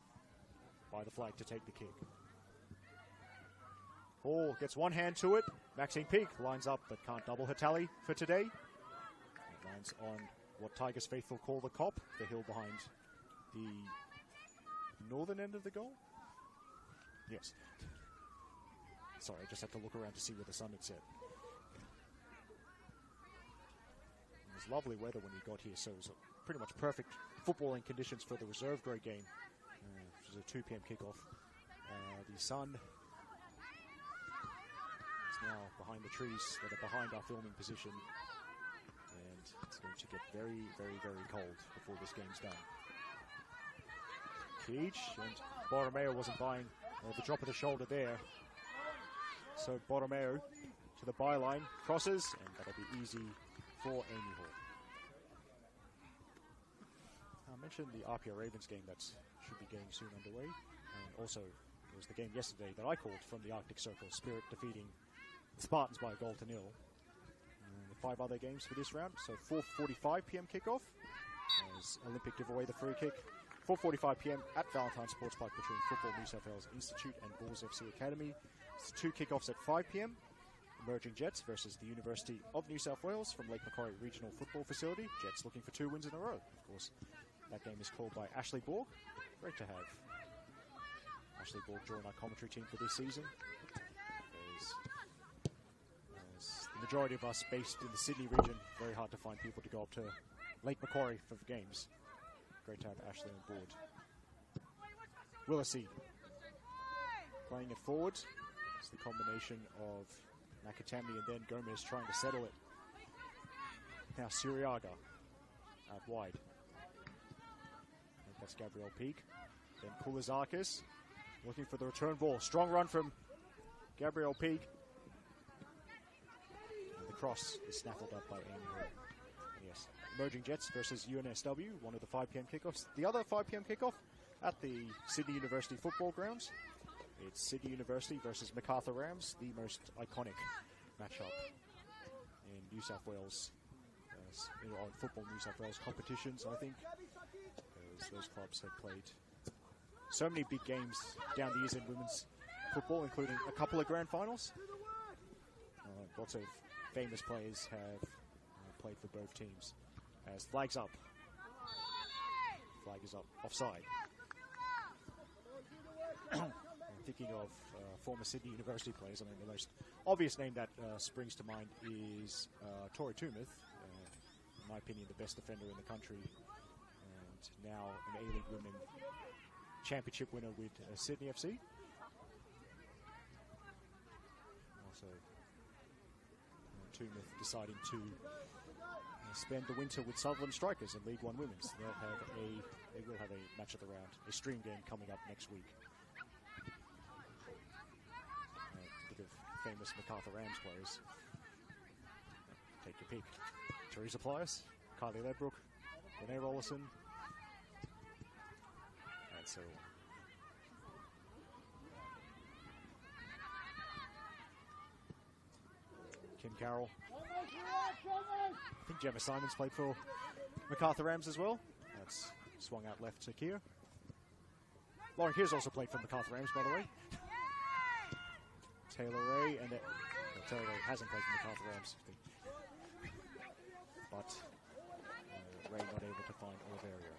by the flag to take the kick. Hall gets one hand to it. Maxine Peake lines up but can't double her tally for today. It lands on what Tigers faithful call the cop, the hill behind the northern end of the goal. Yes. Sorry, I just had to look around to see where the sun had set. It was lovely weather when we got here, so it was pretty much perfect footballing conditions for the reserve grade game, which is a 2 p.m. kickoff. The sun is now behind the trees that are behind our filming position, and it's going to get very, very, very cold before this game's done. Keach and Borromeo wasn't buying the drop of the shoulder there, so Borromeo to the byline, crosses, and that'll be easy for Amy Hall. I mentioned the Apia Ravens game that should be getting soon underway. And also, there was the game yesterday that I called from the Arctic Circle, Spirit defeating the Spartans by a goal to 0. The 5 other games for this round. So 4:45 p.m. kickoff as Olympic give away the free kick. 4:45 p.m. at Valentine Sports Park between Football New South Wales Institute and Bulls FC Academy. It's 2 kickoffs at 5 p.m. Emerging Jets versus the University of New South Wales from Lake Macquarie Regional Football Facility. Jets looking for 2 wins in a row, of course. That game is called by Ashley Borg. Great to have Ashley Borg join our commentary team for this season. As the majority of us based in the Sydney region, very hard to find people to go up to Lake Macquarie for games. Great to have Ashley on board. Willisey playing it forward. It's the combination of Nakatami and then Gomez trying to settle it. Now Suriaga out wide. I think that's Gabrielle Peak. Then Koulizakis looking for the return ball. Strong run from Gabrielle Peak. And the cross is snaffled up by Amy Hall. Yes, Emerging Jets versus UNSW, one of the 5 p.m. kickoffs. The other 5 p.m. kickoff at the Sydney University football grounds. It's Sydney University versus MacArthur Rams, the most iconic matchup in New South Wales, on football New South Wales competitions, I think, as those clubs have played so many big games down the years in women's football, including a couple of grand finals. Lots of famous players have played for both teams. As flags up. Flag is up. Offside. Thinking of former Sydney University players, I mean, the most obvious name that springs to mind is Tori Tumeth, in my opinion, the best defender in the country, and now an A-League Women Championship winner with Sydney FC. Also, Tumeth deciding to spend the winter with Sutherland Strikers in League One Women's. They will have a match of the round, a stream game coming up next week. Famous MacArthur Rams players. Take your pick. Teresa Pliers, Kylie Ledbrook, Renee Rollison, and so on. Kim Carroll. I think Gemma Simons played for MacArthur Rams as well. That's swung out left to Keir. Lauren Keir's also played for MacArthur Rams, by the way. Taylor Ray, and Taylor Ray hasn't played for MacArthur Rams, but Ray not able to find Oliveria.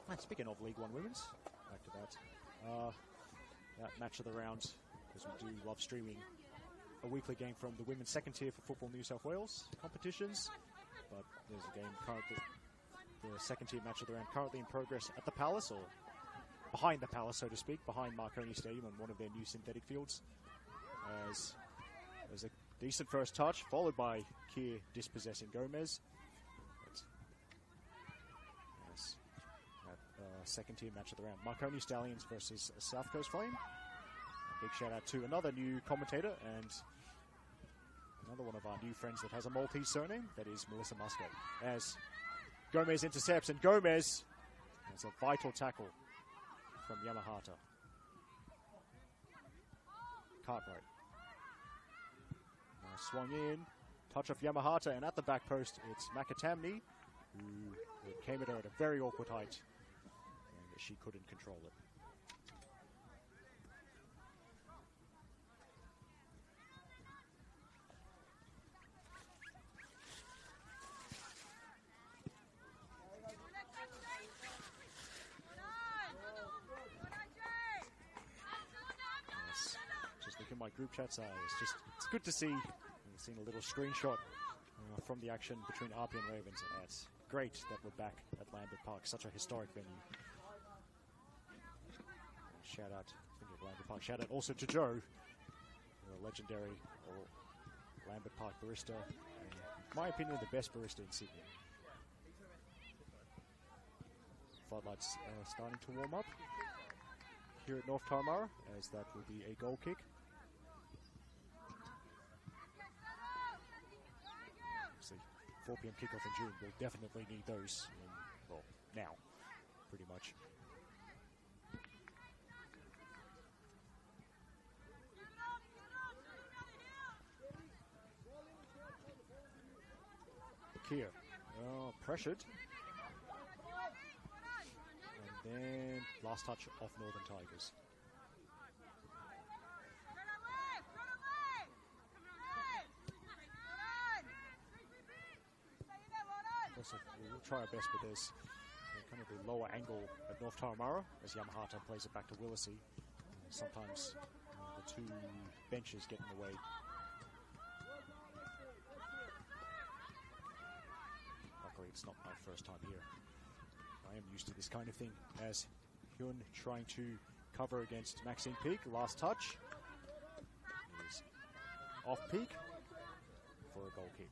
And speaking of League One Women's, back to that match of the round, because we do love streaming a weekly game from the women's second tier for Football New South Wales competitions, but there's a game currently, the second tier match of the round currently in progress at the Palace, or behind the Palace, so to speak, behind Marconi Stadium on one of their new synthetic fields. As there's a decent first touch, followed by Keir dispossessing Gomez. Yes, second tier match of the round. Marconi Stallions versus South Coast Flame. A big shout out to another new commentator and another one of our new friends that has a Maltese surname, that is Melissa Muscat. As Gomez intercepts, and Gomez has a vital tackle from Yamahata. Cartwright. Now swung in. Touch of Yamahata, and at the back post, it's Makatamni, who came at her at a very awkward height, and she couldn't control it. My group chats it's good to see. We've seen a little screenshot from the action between RP and Ravens, and it's great that we're back at Lambert Park, such a historic venue. Shout out to Lambert Park. Shout out also to Joe, the legendary Lambert Park barista, and in my opinion, the best barista in Sydney. Floodlights starting to warm up here at North Taramara, as that will be a goal kick. 4 p.m. kickoff in June. We'll definitely need those now, pretty much. Keir, pressured. And then last touch off Northern Tigers. we'll try our best, but there's kind of the lower angle at North Taramara as Yamahata plays it back to Willacy. Sometimes the two benches get in the way. Luckily, it's not my first time here. I am used to this kind of thing, as Hyun trying to cover against Maxine Peak. Last touch is off Peak for a goal kick.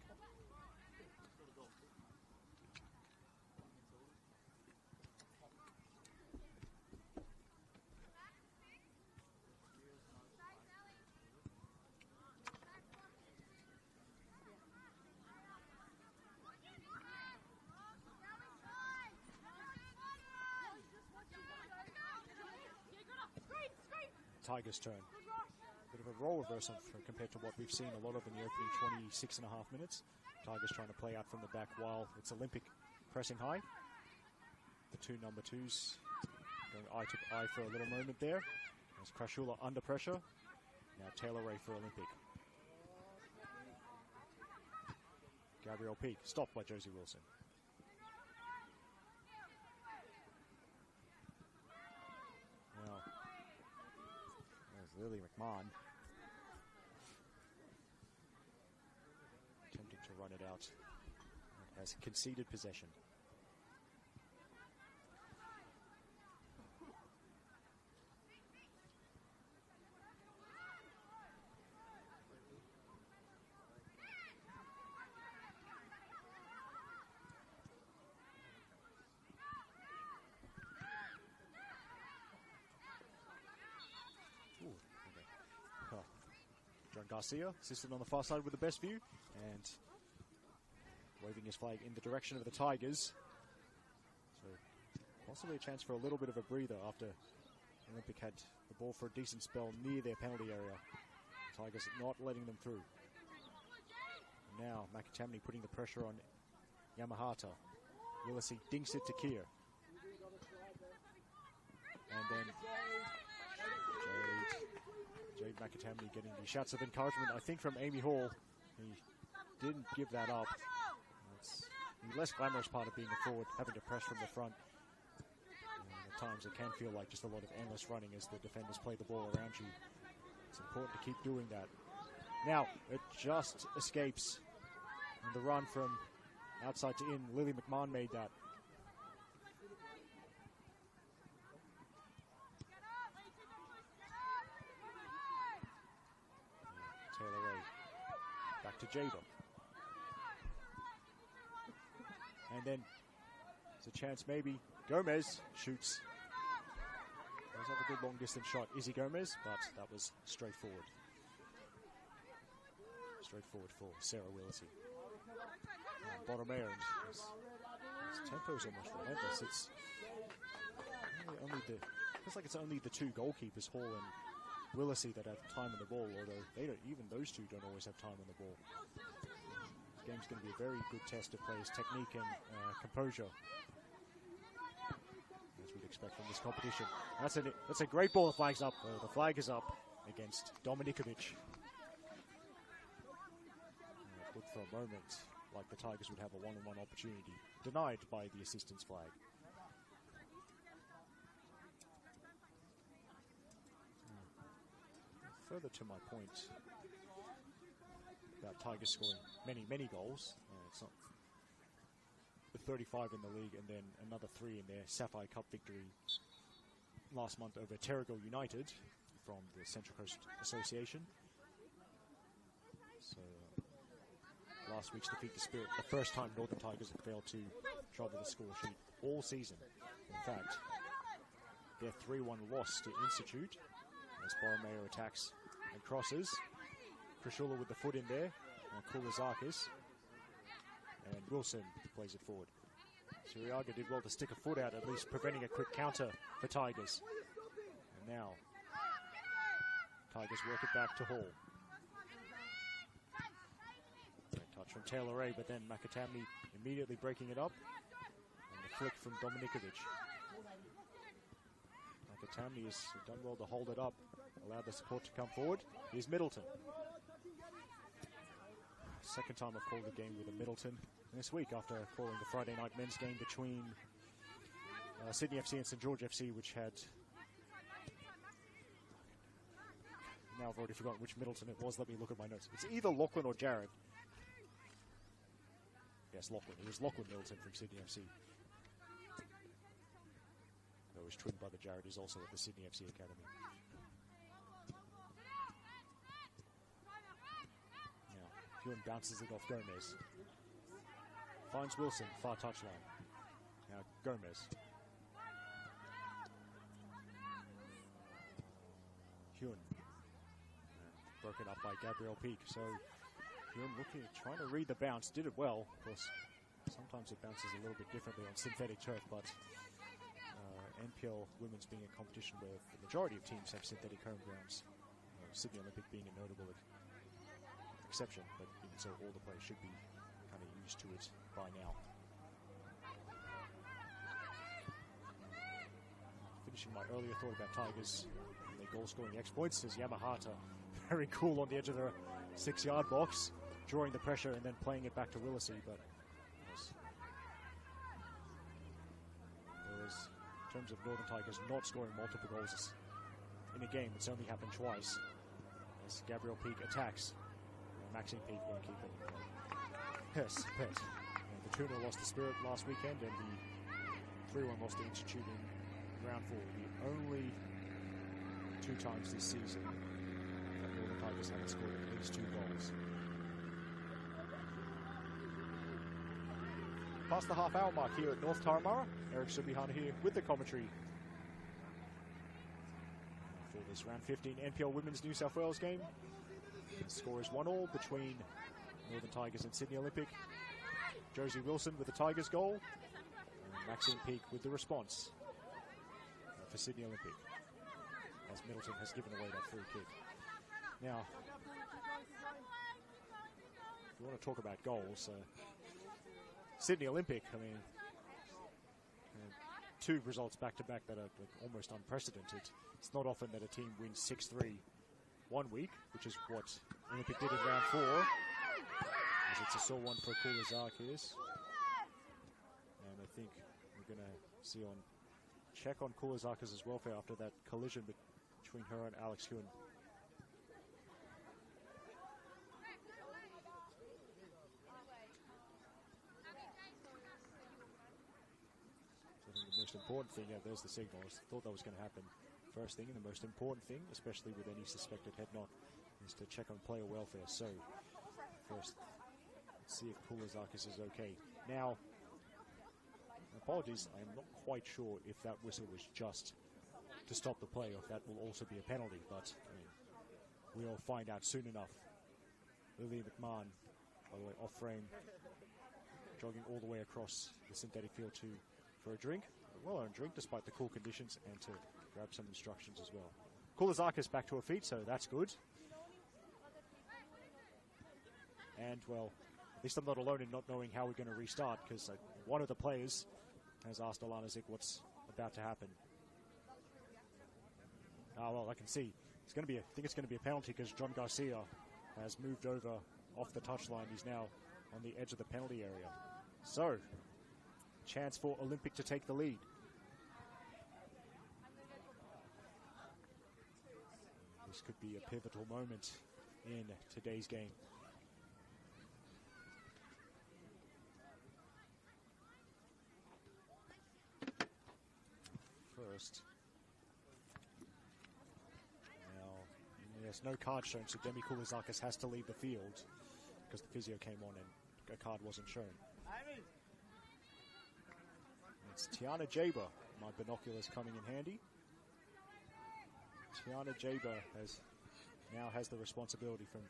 Tigers' turn. Bit of a role reversal compared to what we've seen a lot of in the opening 26.5 minutes. Tigers trying to play out from the back while it's Olympic pressing high. The two number twos going eye to eye for a little moment there. There's Krashula under pressure. Now Taylor Ray for Olympic. Gabrielle Peak stopped by Josie Wilson. Now Lily McMahon attempting to run it out. It has conceded possession. Garcia assisted on the far side with the best view and waving his flag in the direction of the Tigers. So possibly a chance for a little bit of a breather after Olympic had the ball for a decent spell near their penalty area. Tigers not letting them through. Now Makatamni putting the pressure on Yamahata. Willacy dinks it to Kier. And then Jade Makatamni getting the shouts of encouragement, I think, from Amy Hall. He didn't give that up. It's the less glamorous part of being a forward, having to press from the front. And at times it can feel like just a lot of endless running as the defenders play the ball around you. It's important to keep doing that. Now, it just escapes. And the run from outside to in, Lily McMahon made that. Taylor Ray back to Jada. And then there's a chance maybe. Gomez shoots. Does have a good long distance shot, Izzy Gomez, but that was straightforward. Straightforward for Sarah Willacy. Bottom air, and his tempo is almost relentless. It's feels like it's only the two goalkeepers, Hall and Willacy, that have time on the ball, although even those two don't always have time on the ball. This game's going to be a very good test of players' technique and composure, as we'd expect from this competition. That's a great ball. The flag's up. The flag is up against Dominikovic. It looked for a moment like the Tigers would have a one-on-one opportunity, denied by the assistant's flag. Further to my point about Tigers scoring many goals. It's not the 35 in the league and then another 3 in their Sapphire Cup victory last month over Terrigal United from the Central Coast Association. So last week's defeat to Spirit, the first time Northern Tigers have failed to trouble the score sheet all season. In fact, their 3-1 loss to Institute as Borromeo attacks and crosses. Krishula with the foot in there, and Koulazakis. And Wilson plays it forward. Suriaga did well to stick a foot out, at least preventing a quick counter for Tigers. And now, Tigers work it back to Hall. Great touch from Taylor Ray, but then Makatamni immediately breaking it up. And the flick from Dominikovic. Makatamni has done well to hold it up, allow the support to come forward. Here's Middleton. Second time I've called the game with a Middleton this week after calling the Friday night men's game between Sydney FC and St George FC, which had... Now I've already forgotten which Middleton it was. Let me look at my notes. It's either Lachlan or Jared. Yes, Lachlan. It was Lachlan Middleton from Sydney FC. Though his twin brother Jared is also at the Sydney FC Academy. Now, Hewan bounces it off Gomez. Finds Wilson, far touchline. Now Gomez. Hewan. Broken up by Gabriel Peak. So Hewan trying to read the bounce. Did it well. Of course, sometimes it bounces a little bit differently on synthetic turf, but NPL women's being a competition where the majority of teams have synthetic home grounds. Sydney Olympic being a notable exception, but even so, all the players should be kind of used to it by now. Finishing my earlier thought about Tigers and their goal-scoring exploits is Yamahata. Very cool on the edge of the 6-yard box, drawing the pressure and then playing it back to Willisey. But whereas in terms of Northern Tigers not scoring multiple goals in a game, it's only happened twice. As Gabriel Peak attacks, Maxine Peak won't keep it. Yes, Pet. The Tuna lost the Spirit last weekend, and the 3-1 loss to Institute in round 4. The only 2 times this season that Northern Tigers haven't scored at least 2 goals. Past the half-hour mark here at North Turramurra. Eric Subihana here with the commentary for this round 15 NPL Women's New South Wales game. The score is 1-1 between Northern Tigers and Sydney Olympic. Josie Wilson with the Tigers goal, and Maxine Peak with the response for Sydney Olympic, as Middleton has given away that free kick. Now, if you want to talk about goals, Sydney Olympic, I mean, 2 results back-to-back that are almost unprecedented. It's not often that a team wins 6-3 one week, which is what Olympic did in round 4. As it's a sore one for Kulizakis. And I think we're going to see check on Kulizakis' welfare after that collision between her and Alex Hewan. The most important thing, there's the signal. I thought that was going to happen first thing, and the most important thing, especially with any suspected head knock, is to check on player welfare. So, first, see if Kulizakis is okay. Now, apologies, I'm not quite sure if that whistle was just to stop the play or if that will also be a penalty, but I mean, we'll find out soon enough. Lily McMahon, by the way, off frame, jogging all the way across the synthetic field for a drink. A well-earned drink despite the cool conditions, and to grab some instructions as well. Kulizakis back to her feet, so that's good. And, well, at least I'm not alone in not knowing how we're going to restart, because one of the players has asked Alana Zick what's about to happen. Well, I can see. It's going to be I think it's going to be a penalty, because John Garcia has moved over off the touchline. He's now on the edge of the penalty area. So, chance for Olympic to take the lead. This could be a pivotal moment in today's game. First. Now, yes, no card shown, so Demi Kulizakis has to leave the field because the physio came on and a card wasn't shown. It's Tiana Jaber. My binoculars coming in handy. Tiana Jaber now has the responsibility from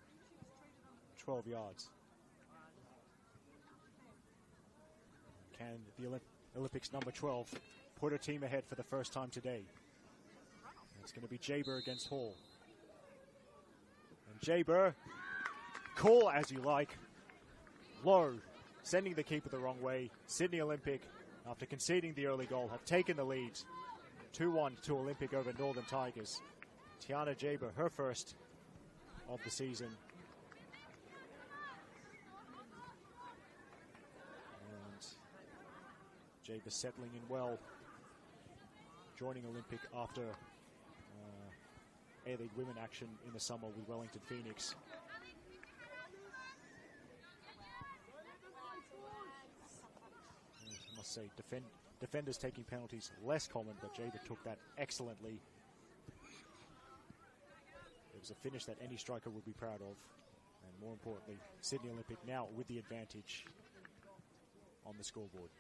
12 yards. Can the Olympics number 12 put a team ahead for the first time today? It's going to be Jaber against Hall. And Jaber, call as you like, low, sending the keeper the wrong way. Sydney Olympic, after conceding the early goal, have taken the lead. 2-1 to Olympic over Northern Tigers. Tiana Jaber, her first of the season. Jaber settling in well, joining Olympic after A-League women action in the summer with Wellington Phoenix. I must say, defenders taking penalties less common, but Jaber took that excellently. It was a finish that any striker would be proud of. And more importantly, Sydney Olympic now with the advantage on the scoreboard.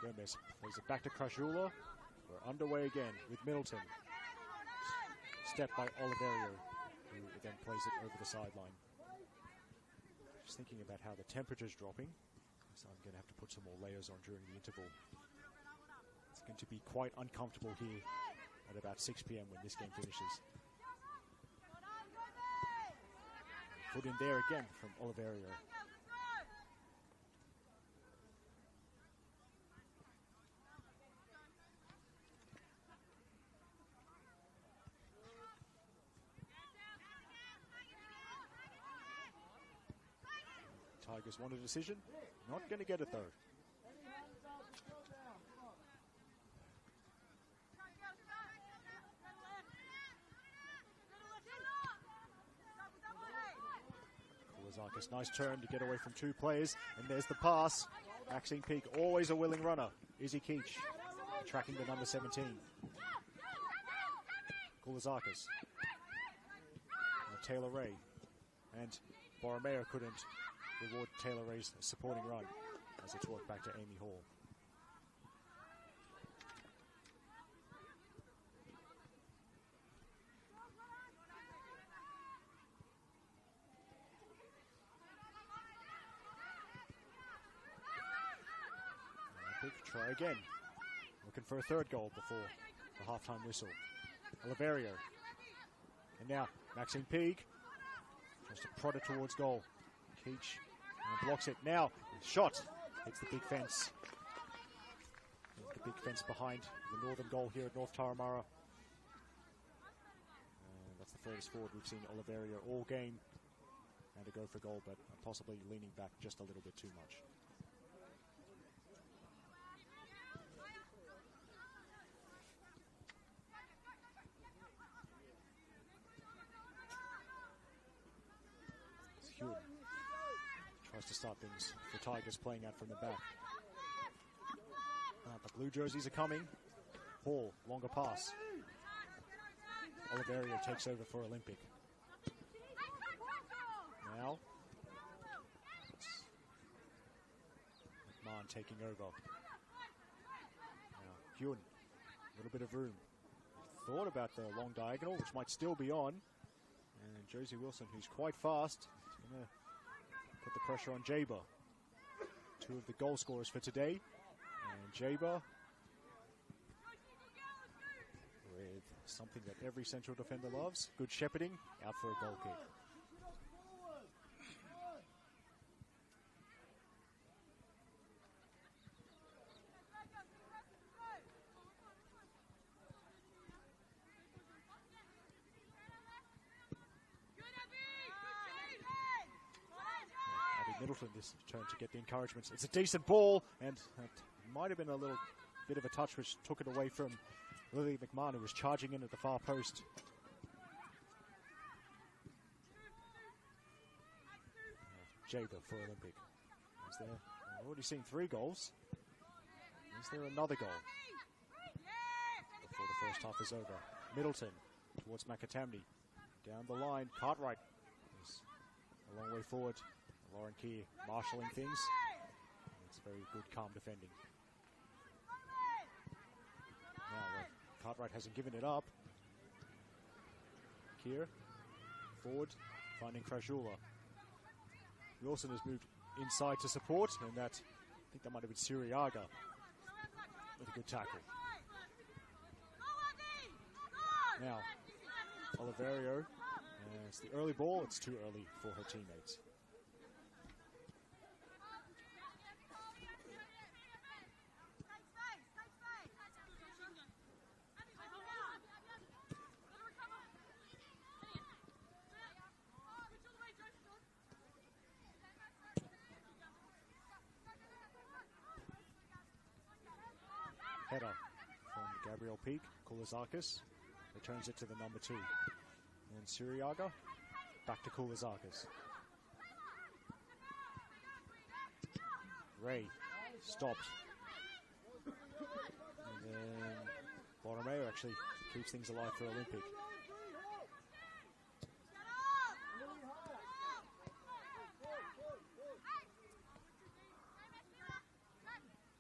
Gomez plays it back to Krajula. We're underway again with Middleton. Step by Oliverio, who then plays it over the sideline. Just thinking about how the temperature's dropping, so I'm going to have to put some more layers on during the interval. It's going to be quite uncomfortable here at about 6 p.m. when this game finishes. Foot in there again from Oliverio. Tigers want a decision. Not going to get it though. Kulizakis, nice turn to get away from two players. And there's the pass. Maxine Peak, always a willing runner. Izzy Keach tracking the number 17. Kulizakis. Taylor Ray. And Borromeo couldn't reward Taylor Ray's supporting run as it's worked back to Amy Hall. Try again. Looking for a third goal before the halftime whistle. Oliverio. And now Maxine Peak tries to prod it towards goal. Keach blocks it now. Shot. Hits the big fence. The big fence behind the northern goal here at North Taramara. That's the furthest forward we've seen Oliverio all game. And to go for goal, but possibly leaning back just a little bit too much. Tries to start things for Tigers playing out from the back. The blue jerseys are coming. Hall, longer pass. Oliverio takes over for Olympic. Now, McMahon taking over. Now, Hewen, a little bit of room. Thought about the long diagonal, which might still be on. And Josie Wilson, who's quite fast, is going to put the pressure on Jaber. Two of the goal scorers for today. And Jaber with something that every central defender loves. Good shepherding, out for a goal kick. Middleton this turn to get the encouragements. It's a decent ball, and it might have been a little bit of a touch which took it away from Lily McMahon, who was charging in at the far post. Jaber for Olympic. Is there? I've already seen 3 goals. Is there another goal before the first half is over? Middleton towards McAtamney. Down the line, Cartwright is a long way forward. Lauren Keir marshalling things. It's very good, calm defending. Now, Cartwright hasn't given it up. Keir, forward, finding Krajula. Wilson has moved inside to support, and that, I think that might have been Suriaga with a good tackle. Now, Oliverio, it's the early ball, it's too early for her teammates. Header from Gabrielle Peak. Koulizakis returns it to the number 2. And Suriaga back to Koulizakis. Ray stopped. And then Borromeo actually keeps things alive for Olympic.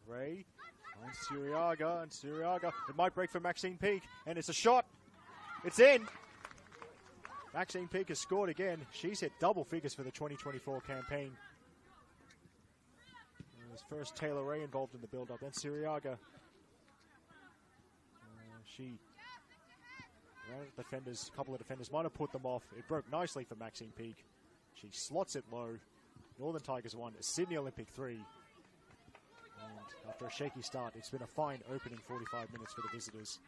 Ray finds Suriaga, and Suriaga, it might break for Maxine Peak, and it's a shot. It's in. Maxine Peak has scored again. She's hit double figures for the 2024 campaign. It was first Taylor Ray involved in the build-up, then Suriaga. She ran at defenders, a couple of defenders might have put them off. It broke nicely for Maxine Peak. She slots it low. Northern Tigers 1, Sydney Olympic 3. And after a shaky start, it's been a fine opening 45 minutes for the visitors.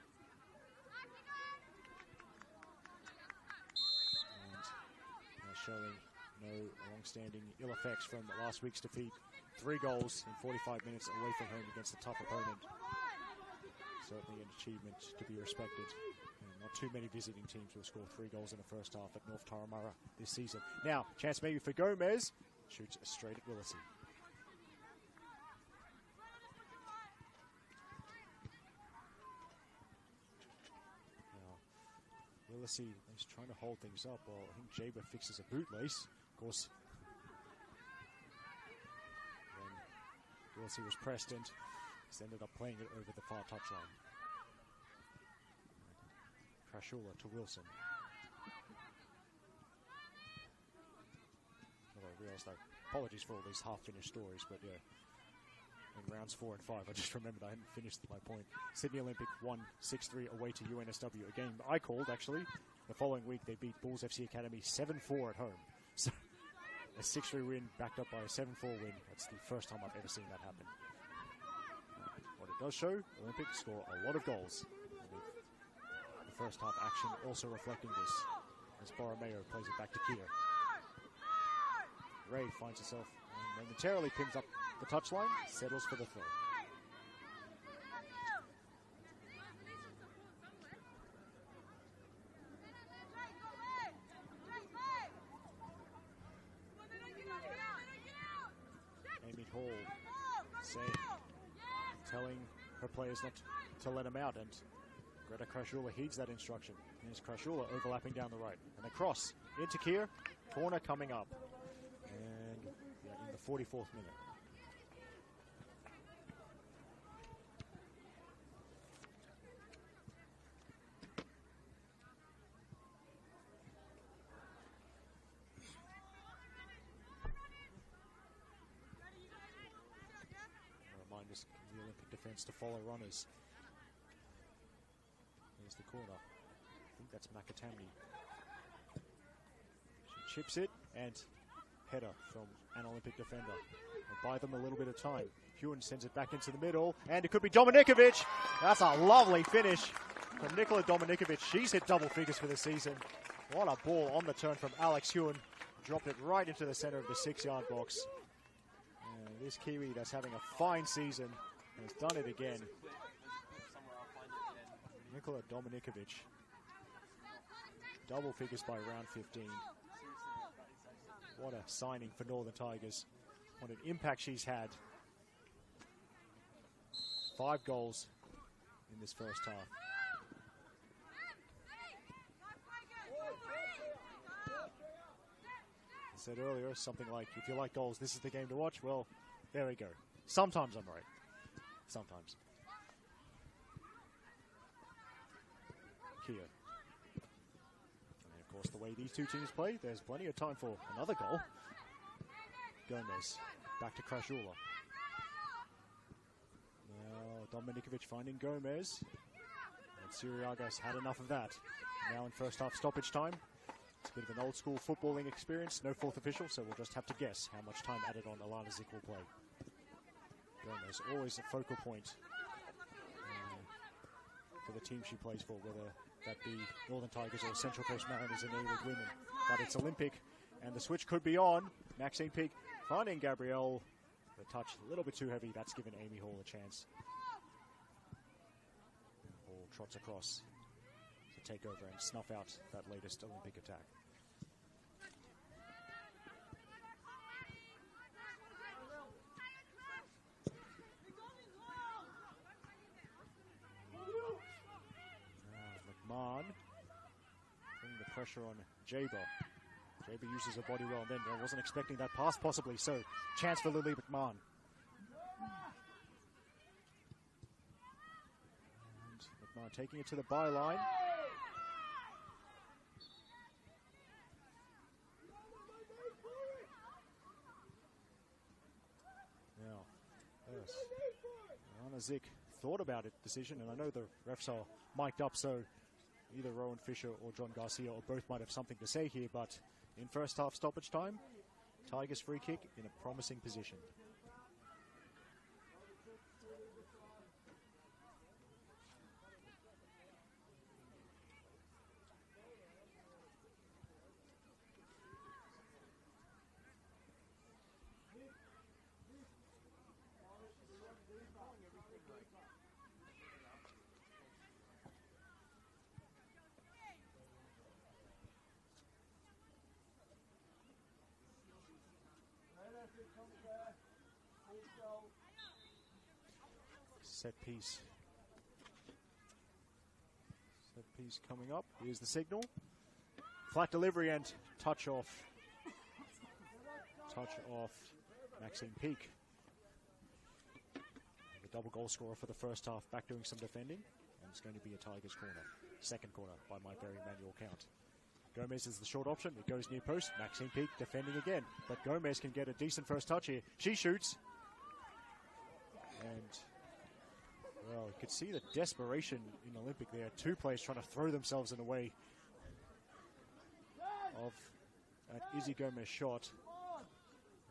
And showing no long-standing ill effects from last week's defeat. 3 goals in 45 minutes away from home against a tough opponent. Certainly an achievement to be respected. And not too many visiting teams will score 3 goals in the first half at North Turramurra this season. Now, chance maybe for Gomez. Shoots straight at Willisey. Willisey is trying to hold things up. Well, I think Jaber fixes a bootlace. Of course, then Willisey was pressed and he's ended up playing it over the far touchline. Krashula to Wilson. Although I realised that, apologies for all these half-finished stories, but yeah. In rounds 4 and 5, I just remembered I hadn't finished my point. Sydney Olympic won 6-3 away to UNSW. A game I called, actually. The following week, they beat Bulls FC Academy 7-4 at home. So, a 6-3 win backed up by a 7-4 win. That's the first time I've ever seen that happen. What it does show, Olympic score a lot of goals. The first half action also reflecting this, as Borromeo plays it back to Kia. Ray finds herself and momentarily pins up the touchline, settles for the throw. Amy Hall telling her players not to let him out, and Greta Krashula heeds that instruction. Here's Krashula overlapping down the right. And a cross into Kier, corner coming up. And in the 44th minute. Reminders the Olympic defence to follow runners. There's the corner. I think that's Makatamni. She chips it, and header from an Olympic defender. We'll buy them a little bit of time. Hewen sends it back into the middle, and it could be Dominikovic. That's a lovely finish from Nikola Dominikovic. She's hit double figures for the season. What a ball on the turn from Alex Hewen. Dropped it right into the center of the 6-yard box. And this Kiwi that's having a fine season has done it again. Nikola Dominikovic. Double figures by round 15. What a signing for Northern Tigers. What an impact she's had. 5 goals in this first half. I said earlier, something like, if you like goals, this is the game to watch. Well, there we go. Sometimes I'm right. Sometimes. Kia. And of course, the way these two teams play, there's plenty of time for another goal. Gomez, back to Krashula. Now Dominikovic finding Gomez. And Siriaga's had enough of that. Now in first half stoppage time. It's a bit of an old school footballing experience. No fourth official, so we'll just have to guess how much time added on Alana Zick will play. Gomez, always a focal point for the team she plays for, whether that be Northern Tigers or Central Coast Mariners in A-League women. But it's Olympic, and the switch could be on. Maxine Peak finding Gabrielle. The touch a little bit too heavy. That's given Amy Hall a chance. trots across to take over and snuff out that latest Olympic attack. McMahon bringing the pressure on Jaber. Jaber uses her body well, and then I wasn't expecting that pass possibly, so chance for Lily McMahon. And McMahon taking it to the byline. Now, yes. Anna Zick thought about it, decision, and I know the refs are mic'd up, so either Rowan Fisher or John Garcia or both might have something to say here, but in first half stoppage time, Tigers free kick in a promising position. Set piece. Set piece coming up. Here's the signal. Flat delivery and touch off. Touch off Maxine Peake. The double goal scorer for the first half, back doing some defending. And it's going to be a Tigers corner. Second corner by my very manual count. Gomez is the short option. It goes near post. Maxine Peake defending again. But Gomez can get a decent first touch here. She shoots. And well, you could see the desperation in Olympic there. Two players trying to throw themselves in the way of that Izzy Gomez shot.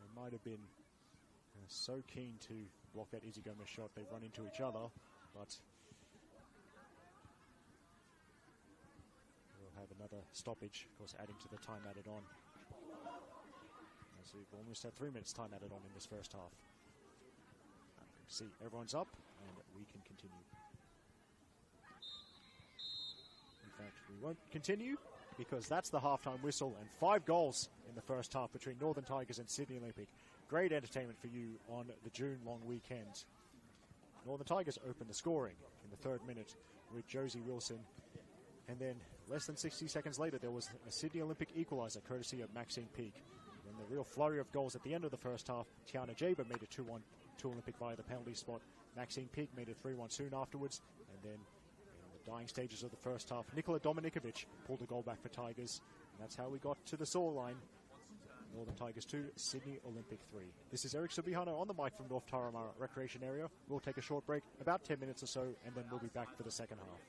They might have been so keen to block that Izzy Gomez shot, they run into each other, but we'll have another stoppage, of course, adding to the time added on. As we've almost had 3 minutes time added on in this first half. See, everyone's up, and we can continue. In fact, we won't continue because that's the halftime whistle, and 5 goals in the first half between Northern Tigers and Sydney Olympic. Great entertainment for you on the June long weekend. Northern Tigers open the scoring in the 3rd minute with Josie Wilson, and then less than 60 seconds later there was a Sydney Olympic equaliser courtesy of Maxine Peake. And the real flurry of goals at the end of the first half, Tiana Jaber made it 2-1 to Olympic via the penalty spot. Maxine Peake made it 3-1 soon afterwards, and then in the dying stages of the first half, Nikola Dominikovic pulled the goal back for Tigers, and that's how we got to the scoreline. Northern Tigers 2, Sydney Olympic 3. This is Eric Subihano on the mic from North Taramara Recreation Area. We'll take a short break, about 10 minutes or so, and then we'll be back for the second half.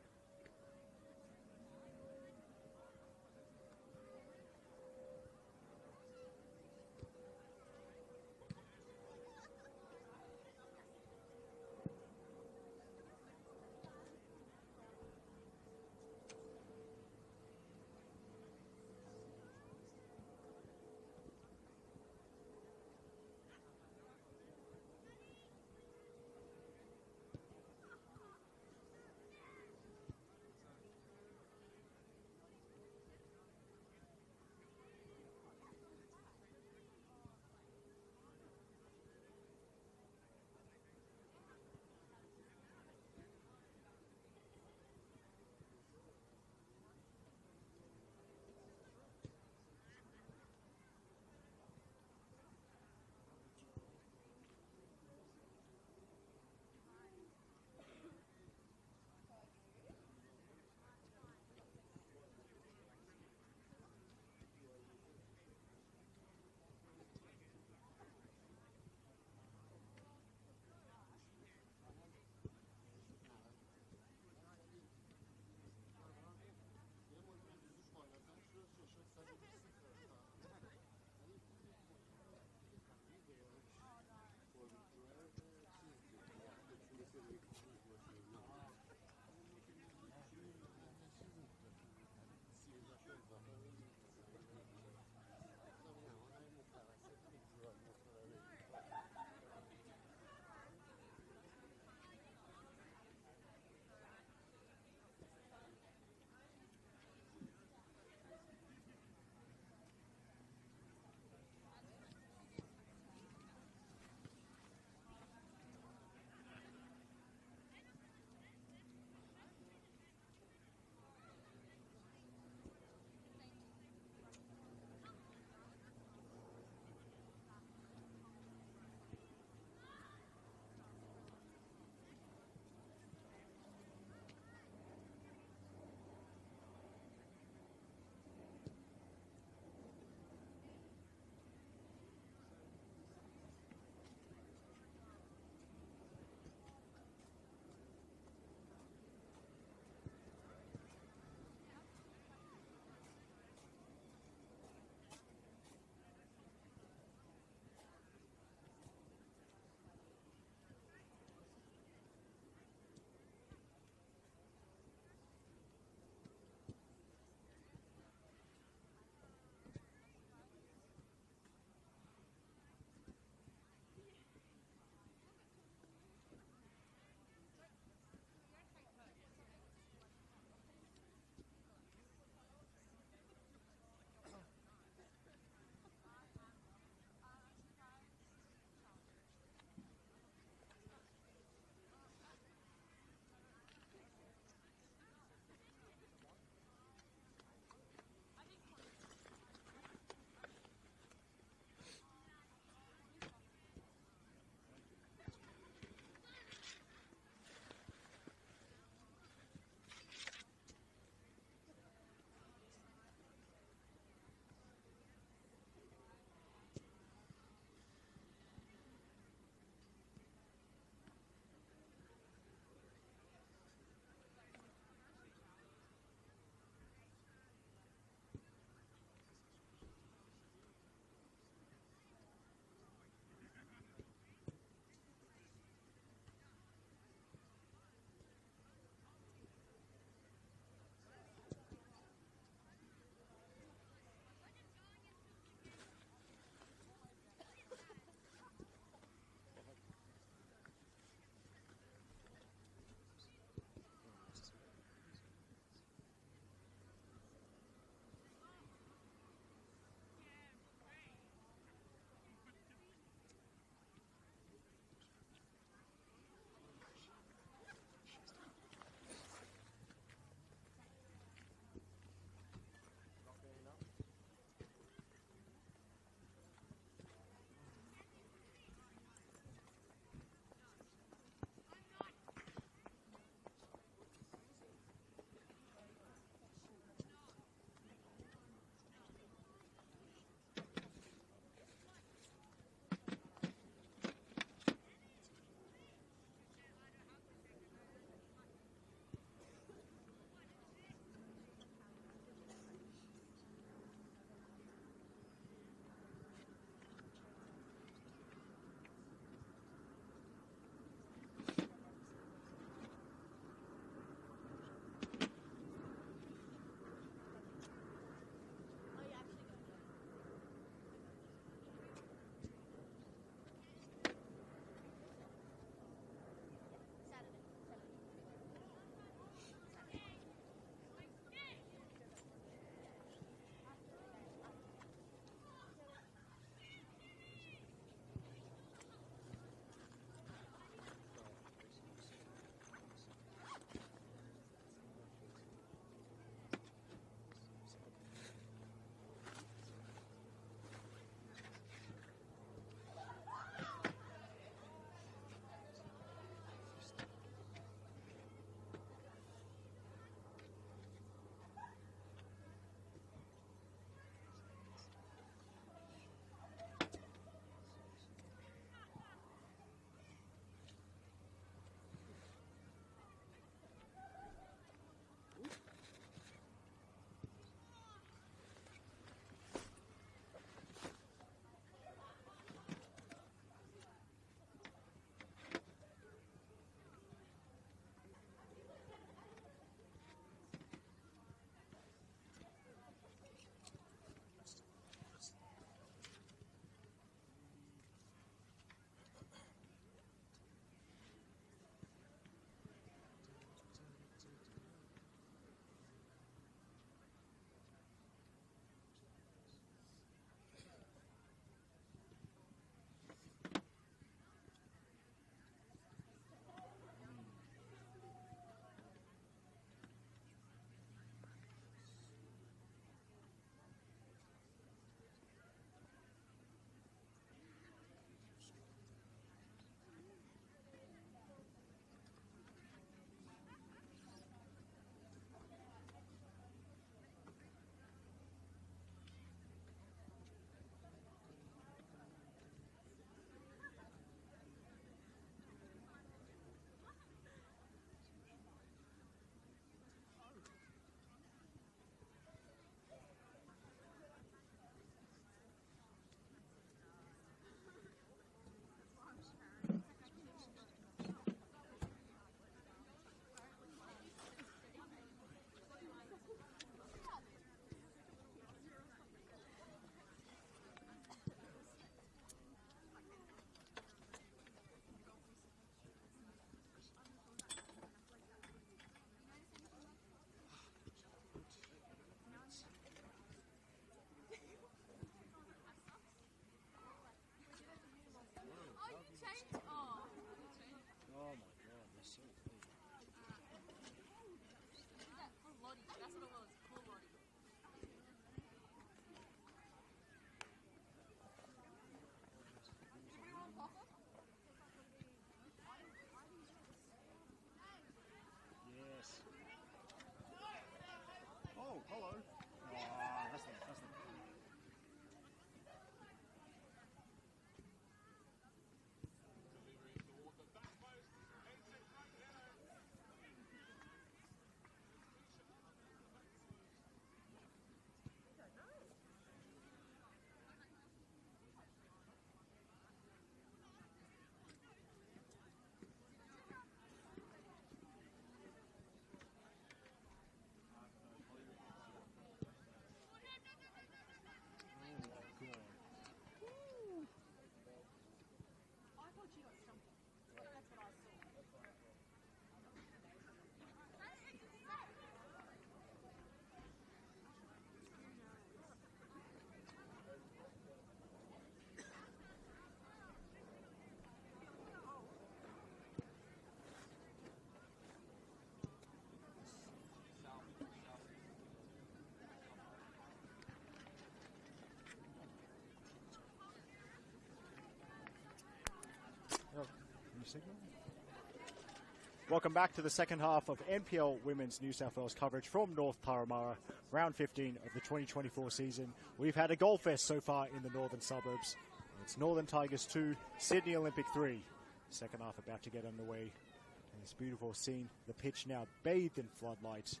Welcome back to the second half of NPL Women's New South Wales coverage from North Parramatta, round 15 of the 2024 season. We've had a goal fest so far in the northern suburbs. It's Northern Tigers 2, Sydney Olympic 3. Second half about to get underway. And it's beautiful seeing the pitch now bathed in floodlights.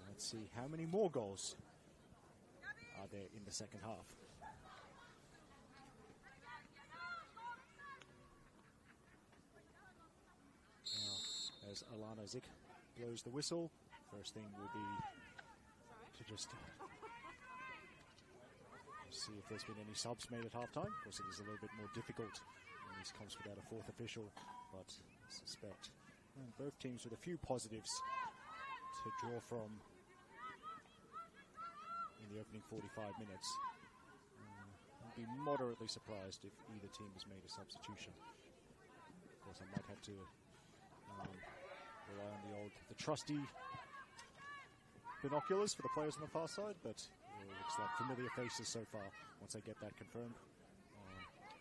Let's see how many more goals are there in the second half. As Alana Zick blows the whistle, first thing will be to just see if there's been any subs made at halftime. Of course, it is a little bit more difficult when this comes without a fourth official, but I suspect both teams with a few positives to draw from in the opening 45 minutes. I'd be moderately surprised if either team has made a substitution. Of course, I might have to rely on the trusty binoculars for the players on the far side, but it looks like familiar faces so far. Once I get that confirmed,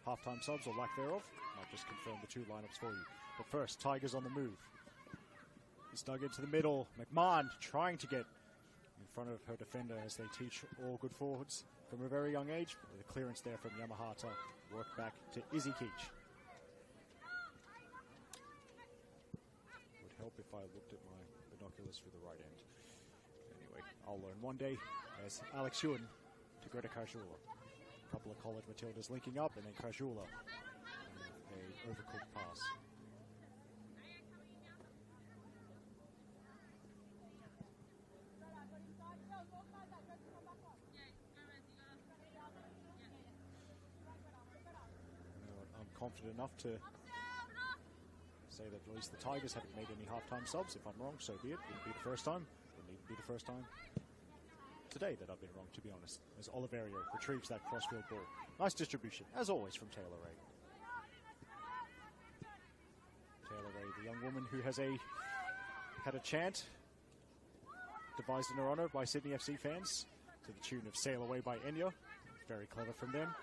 halftime subs or lack thereof, I'll just confirm the two lineups for you. But first, Tigers on the move. It's dug into the middle. McMahon trying to get in front of her defender, as they teach all good forwards from a very young age. The clearance there from Yamahata. Work back to Izzy Keach. Help if I looked at my binoculars for the right end. Anyway, I'll learn one day, as Alex Ewan to Greta Krajula. A couple of college Matildas linking up, and then Krajula a overcooked pass. I'm confident enough to say that at least the Tigers haven't made any halftime subs. If I'm wrong, so be it. It'll be the first time. It'll need to be the first time today that I've been wrong, to be honest. As Oliverio retrieves that crossfield ball. Nice distribution, as always, from Taylor Ray. Taylor Ray, the young woman who has had a chant devised in her honour by Sydney FC fans to the tune of Sail Away by Enya. Very clever from them.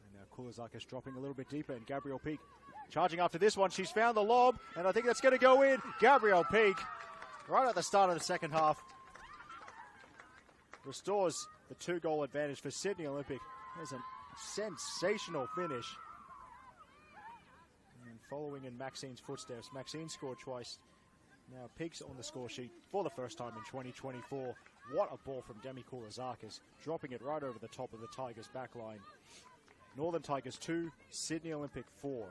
And now Kulazakis dropping a little bit deeper, and Gabrielle Peak charging after this one. She's found the lob, and I think that's going to go in. Gabrielle Peak, right at the start of the second half, restores the 2-goal advantage for Sydney Olympic. There's a sensational finish. And following in Maxine's footsteps, Maxine scored twice. Now Peak's on the score sheet for the first time in 2024. What a ball from Demi Kulazakis, dropping it right over the top of the Tigers' back line. Northern Tigers 2, Sydney Olympic 4.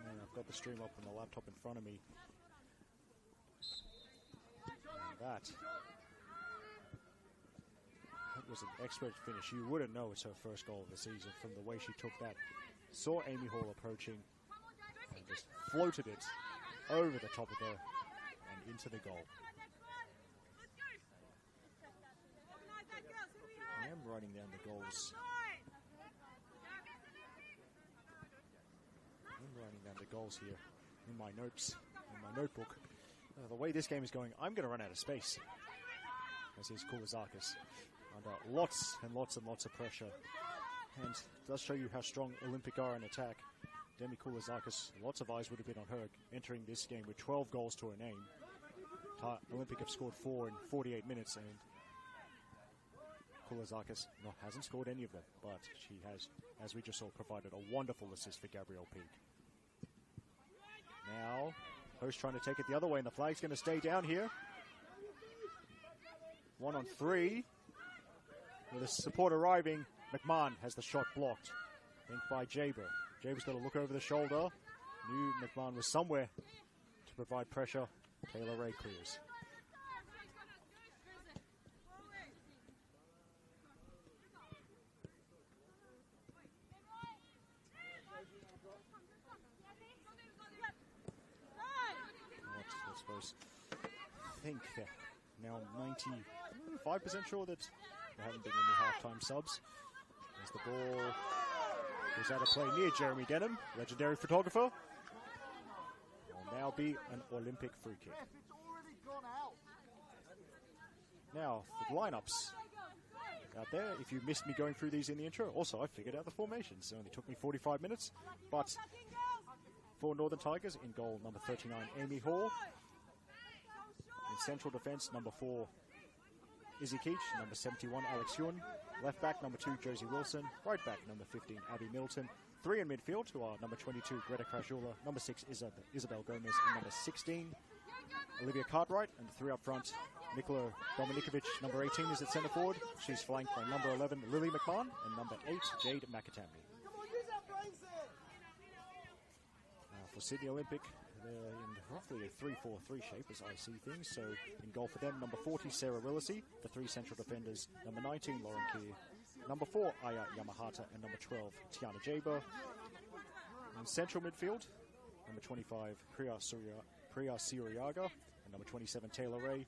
And I've got the stream up on the laptop in front of me. And that was an expert finish. You wouldn't know it's her first goal of the season from the way she took that. Saw Amy Hall approaching and just floated it over the top of her and into the goal. I am writing down the goals. Here in my notes, in my notebook. The way this game is going, I'm going to run out of space. As is Kulazakis under lots and lots and lots of pressure. And it does show you how strong Olympic are in attack. Demi Kulazakis, lots of eyes would have been on her entering this game with 12 goals to her name. Olympic have scored 4 in 48 minutes, and Kulazakis hasn't scored any of them, but she has, as we just saw, provided a wonderful assist for Gabrielle Peak. Now, host trying to take it the other way, and the flag's going to stay down here. 1 on 3. With the support arriving, McMahon has the shot blocked. I think by Jaber. Jaber's got to look over the shoulder. Knew McMahon was somewhere to provide pressure. Taylor Ray clears. I suppose I think now 95% sure that there haven't been any halftime subs. As the ball goes out of play near Jeremy Denham, legendary photographer. Will now be an Olympic free kick. Now, the lineups out there. If you missed me going through these in the intro, also I figured out the formations. It only took me 45 minutes, but for Northern Tigers, in goal, number 39, Amy Hall. In central defence, number 4, Izzy Keach. Number 71, Alex Yun. Left back, number 2, Josie Wilson. Right back, number 15, Abby Milton. 3 in midfield, who are number 22, Greta Krajula. Number 6, Isabel Gomez. And number 16, Olivia Cartwright. And 3 up front, Nikola Dominikovic. Number 18 is at centre forward. She's flanked by number 11, Lily McMahon. And number 8, Jade McAtamney. For Sydney Olympic, they're in roughly a 3-4-3 shape as I see things. So in goal for them, number 40, Sarah Willesee. The 3 central defenders, number 19, Lauren Keir. Number 4, Aya Yamahata. And number 12, Tiana Jaber. In central midfield, number 25, Priya Siriaga. And number 27, Taylor Ray.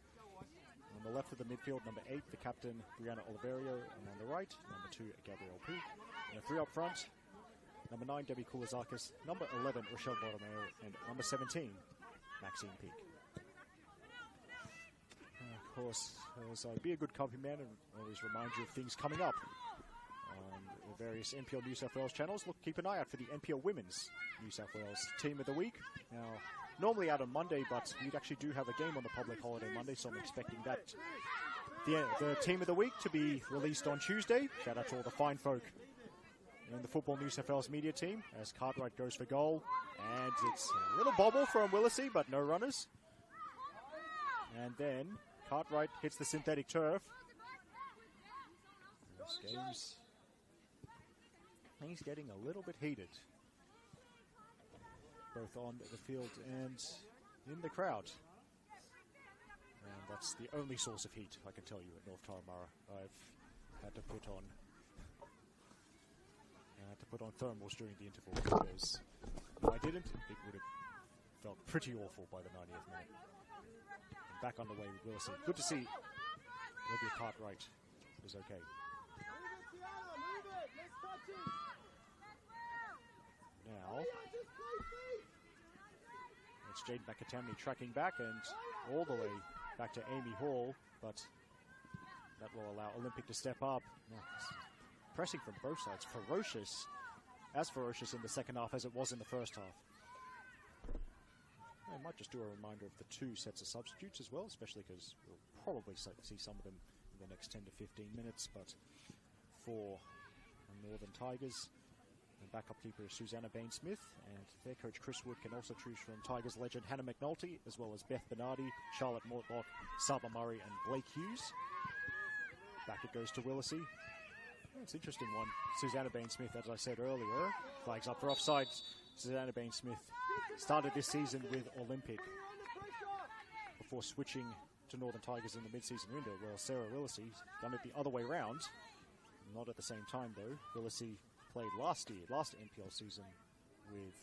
On the left of the midfield, number 8, the captain, Brianna Oliverio. And on the right, number 2, Gabrielle Peak. And the 3 up front, number 9, Debbie Kulazakis. Number 11, Rochelle Bottomeo. And number 17, Maxine Peak. Of course, as I be a good company man and always remind you of things coming up on the various NPL New South Wales channels, look, keep an eye out for the NPL Women's New South Wales Team of the Week. Now, normally out on Monday, but we actually do have a game on the public holiday Monday, so I'm expecting that the Team of the Week to be released on Tuesday. Shout out to all the fine folk in the Football New South Wales media team as Cartwright goes for goal. And it's a little bobble from Willesee, but no runners. And then Cartwright hits the synthetic turf. This game's things getting a little bit heated, both on the field and in the crowd. And that's the only source of heat, I can tell you, at North Turramurra. I've had to put on thermals during the interval, because if I didn't, it would have felt pretty awful by the 90th minute. And back on the way with Willesee. Good to see Olivia Cartwright was okay. Now, it's Jade McAtamney tracking back and all the way back to Amy Hall, but that will allow Olympic to step up. Now, pressing from both sides, ferocious in the second half as it was in the first half. I might just do a reminder of the 2 sets of substitutes as well, especially because we'll probably see some of them in the next 10 to 15 minutes. But for Northern Tigers, the backup keeper is Susanna Bain-Smith, and their coach Chris Wood can also choose from Tigers legend Hannah McNulty, as well as Beth Bernardi, Charlotte Mortlock, Saba Murray, and Blake Hughes. Back it goes to Willesee. It's an interesting one. Susanna Bain-Smith, as I said earlier, flags up for offside. Susanna Bain-Smith started this season with Olympic before switching to Northern Tigers in the mid-season window. Well, Sarah Willesee done it the other way round. Not at the same time, though. Willesee played last NPL season with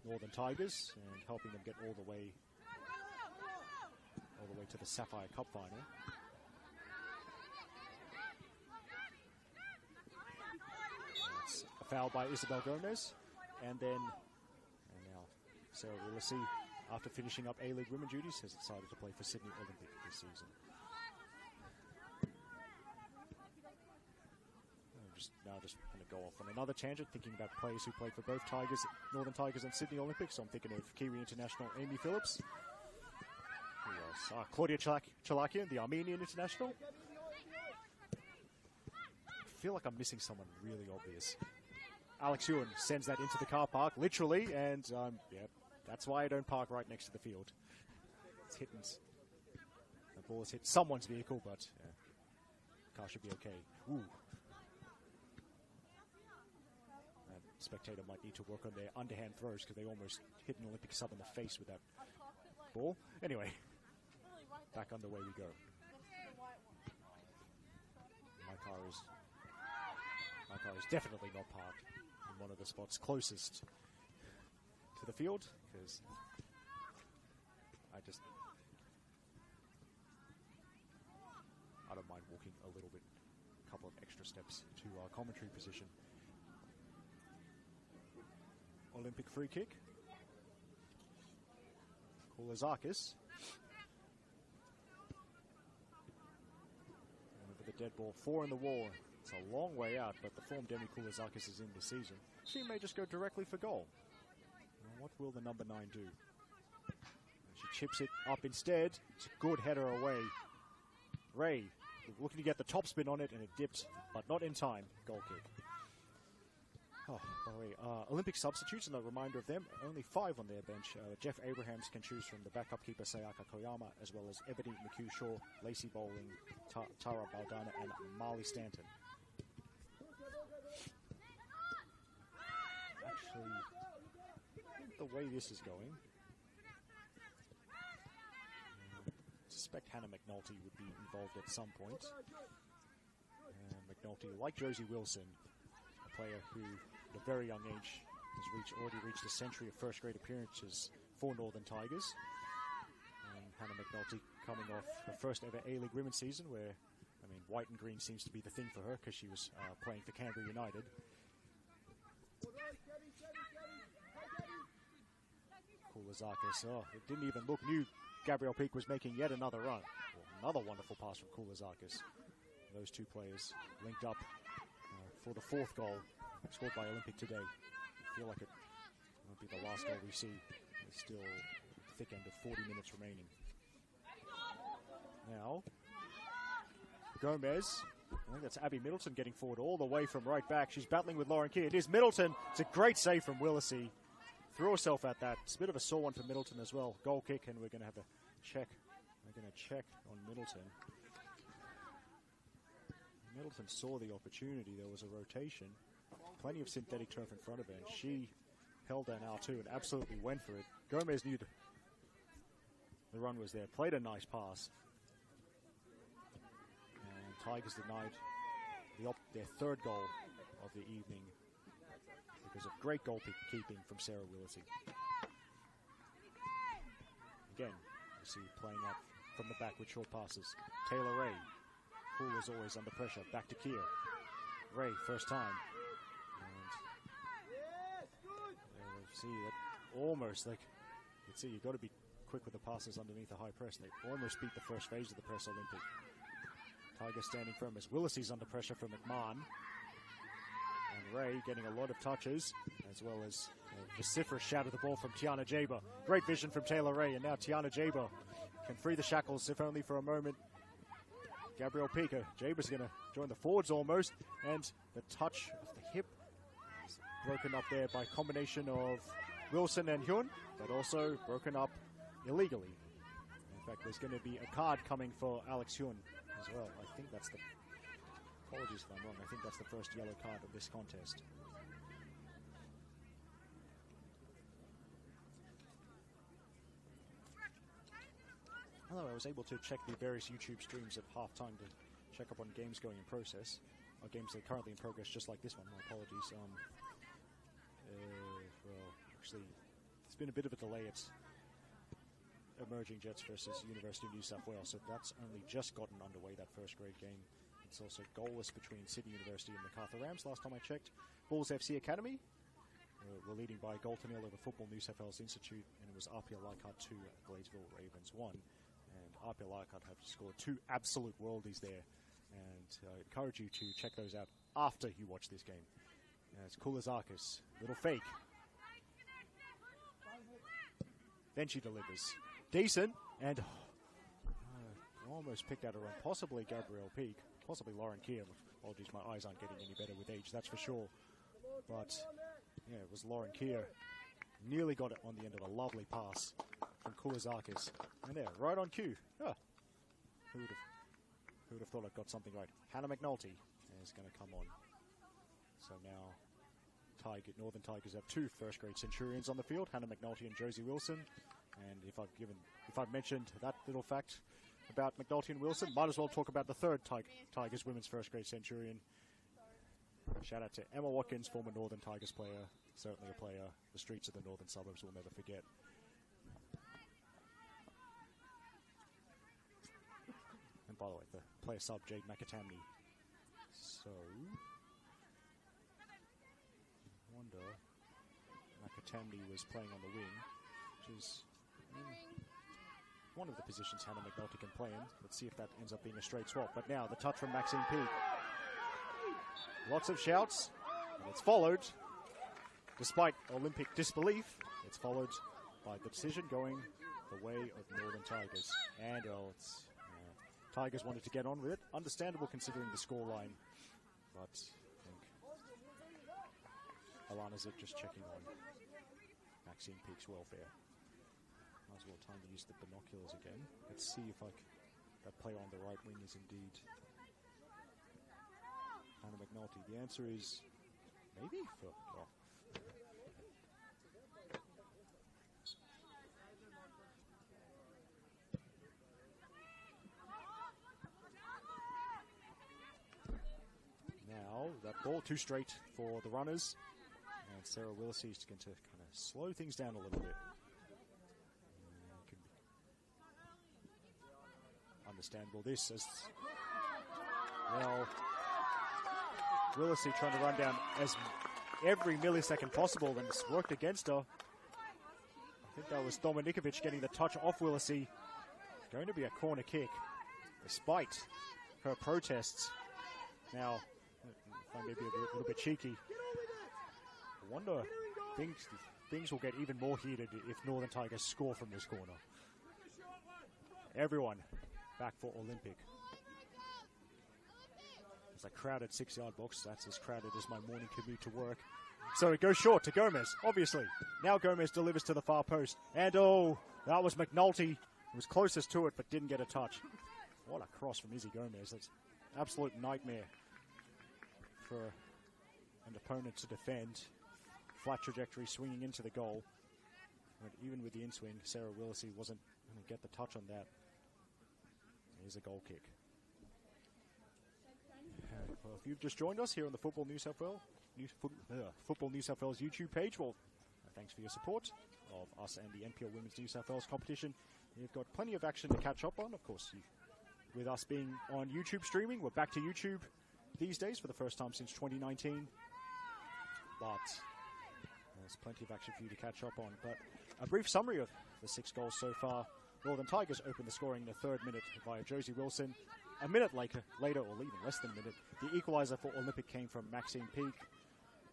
Northern Tigers and helping them get all the way to the Sapphire Cup final. That's a foul by Isabel Gomez, and now Sarah Willesee, after finishing up A-League women duties, has decided to play for Sydney Olympic this season. Just going to go off on another tangent, thinking about players who played for both Tigers, Northern Tigers and Sydney Olympics. So I'm thinking of Kiwi international Amy Phillips, who Claudia Chalakian, the Armenian international. I feel like I'm missing someone really obvious. Alex Ewan sends that into the car park, literally, and yeah, that's why I don't park right next to the field. It's hit the ball has hit someone's vehicle, but yeah, car should be okay. Ooh. That spectator might need to work on their underhand throws because they almost hit an Olympic sub in the face with that ball. Anyway, back underway we go. My car is definitely not parked in one of the spots closest to the field because I don't mind walking a little bit, a couple of extra steps to our commentary position. Olympic free kick. Koulazakis. And with the dead ball, 4 in the wall. It's a long way out, but the form Demi Koulazakis is in this season. She may just go directly for goal. Now, what will the number 9 do? She chips it up instead. It's a good header away. Ray looking to get the top spin on it, and it dipped, but not in time. Goal kick. Oh, by the way, Olympic substitutes, and a reminder of them, only 5 on their bench. Jeff Abrahams can choose from the backup keeper Sayaka Koyama, as well as Ebony McHugh-Shaw, Lacey Bowling, Tara Baldana, and Marley Stanton. Actually, the way this is going, I suspect Hannah McNulty would be involved at some point. McNulty, like Josie Wilson, a player who, at a very young age, has already reached a century of first-grade appearances for Northern Tigers. And Hannah McNulty coming off her first-ever A-League women's season, where, I mean, white and green seems to be the thing for her because she was playing for Canberra United. Koulazakis, it didn't even look new. Gabrielle Peak was making yet another run. Well, another wonderful pass from Koulazakis. Those two players linked up for the 4th goal scored by Olympic today. I feel like it won't be the last goal we see. There's still a thick end of 40 minutes remaining. Now, Gomez, I think that's Abby Middleton getting forward all the way from right back. She's battling with Lauren Key. It is Middleton. It's a great save from Willisey. Threw herself at that. It's a bit of a sore one for Middleton as well. Goal kick, and we're going to have a check. We're going to check on Middleton. Middleton saw the opportunity. There was a rotation. Plenty of synthetic turf in front of her, and she held down R2 and absolutely went for it. Gomez knew the run was there. Played a nice pass. And Tigers denied their 3rd goal of the evening because of great goalkeeping from Sarah Willisey. Again, you see playing up from the back with short passes. Taylor Ray. Poole was always under pressure. Back to Kier. Ray, first time. And see that almost like you can see you've got to be quick with the passes underneath the high press. They almost beat the first phase of the press Olympic. Tigers standing firm as Willisey's under pressure from McMahon. And Ray getting a lot of touches, as well as a vociferous shout of the ball from Tiana Jaber. Great vision from Taylor Ray, and now Tiana Jaber can free the shackles, if only for a moment. Gabrielle Pica. Jaber's going to join the forwards almost, and the touch of the hip is broken up there by combination of Wilson and Hyun, but also broken up illegally. In fact, there's going to be a card coming for Alex Hyun as well. I think that's the... Apologies if I'm wrong. I think that's the first yellow card of this contest. Hello, I was able to check the various YouTube streams at halftime to check up on games going in process. Or games that are currently in progress, just like this one. My apologies. Well, actually, it's been a bit of a delay. It's Emerging Jets versus University of New South Wales, so that's only just gotten underway, that first grade game. It's also goalless between Sydney University and Macarthur Rams. Last time I checked, Bulls FC Academy were leading by a goal to nil over Football New South Wales Institute, and it was RPL Leichhardt 2, Gladesville Ravens 1. And RPL Leichhardt have scored 2 absolute worldies there, and I encourage you to check those out after you watch this game. It's Koulazakis, little fake. Then she delivers. Decent, and almost picked out a run. Possibly Gabrielle Peak, possibly Lauren Keir. Apologies, my eyes aren't getting any better with age, that's for sure. But yeah, it was Lauren Keir. Nearly got it on the end of a lovely pass from Kouazakis. And there, right on cue. Ah, who would have thought I'd got something right? Hannah McNulty is going to come on. So now Northern Tigers have 2 first-grade Centurions on the field, Hannah McNulty and Josie Wilson. And if I've mentioned that little fact about McNulty and Wilson, might as well talk about the 3rd Tigers women's first-grade Centurion. Shout out to Emma Watkins, former Northern Tigers player, certainly a player the streets of the northern suburbs will never forget. And by the way, the player sub, Jade McAtamney. So, I wonder, McAtamney was playing on the wing, which is one of the positions Hannah McNulty can play in. Let's see if that ends up being a straight swap. But now, the touch from Maxine Peak. Lots of shouts, and it's followed, despite Olympic disbelief, it's followed by the decision going the way of Northern Tigers. And Tigers wanted to get on with it. Understandable considering the scoreline, but I think Alana Zip just checking on Maxine Peak's welfare. Might as well time to use the binoculars again. Let's see if that player on the right wing is indeed Hannah McNulty. The answer is maybe for. Oh. Now that ball too straight for the runners, and Sarah Willisey is going to kind of slow things down a little bit. Understandable this as well. Willisey trying to run down as every millisecond possible, and it's worked against her. I think that was Dominikovic getting the touch off Willisey. It's going to be a corner kick, despite her protests. Now, if I may be a little bit cheeky, I wonder things will get even more heated if Northern Tigers score from this corner. Everyone back for Olympic. It's a crowded 6-yard box. That's as crowded as my morning commute to work. So it goes short to Gomez, obviously. Now Gomez delivers to the far post. And oh, that was McNulty. He was closest to it, but didn't get a touch. What a cross from Izzy Gomez. That's absolute nightmare for an opponent to defend. Flat trajectory swinging into the goal. But even with the in-swing, Sarah Willisey wasn't going to get the touch on that. Here's a goal kick. Well, if you've just joined us here on the Football New South Wales, Football New South Wales YouTube page, well, thanks for your support of us and the NPL Women's New South Wales competition. You've got plenty of action to catch up on. Of course, with us being on YouTube streaming, we're back to YouTube these days for the first time since 2019. But there's plenty of action for you to catch up on. But a brief summary of the 6 goals so far. Northern Tigers opened the scoring in the 3rd minute via Josie Wilson. A minute later, or even less than a minute, the equaliser for Olympic came from Maxine Peak.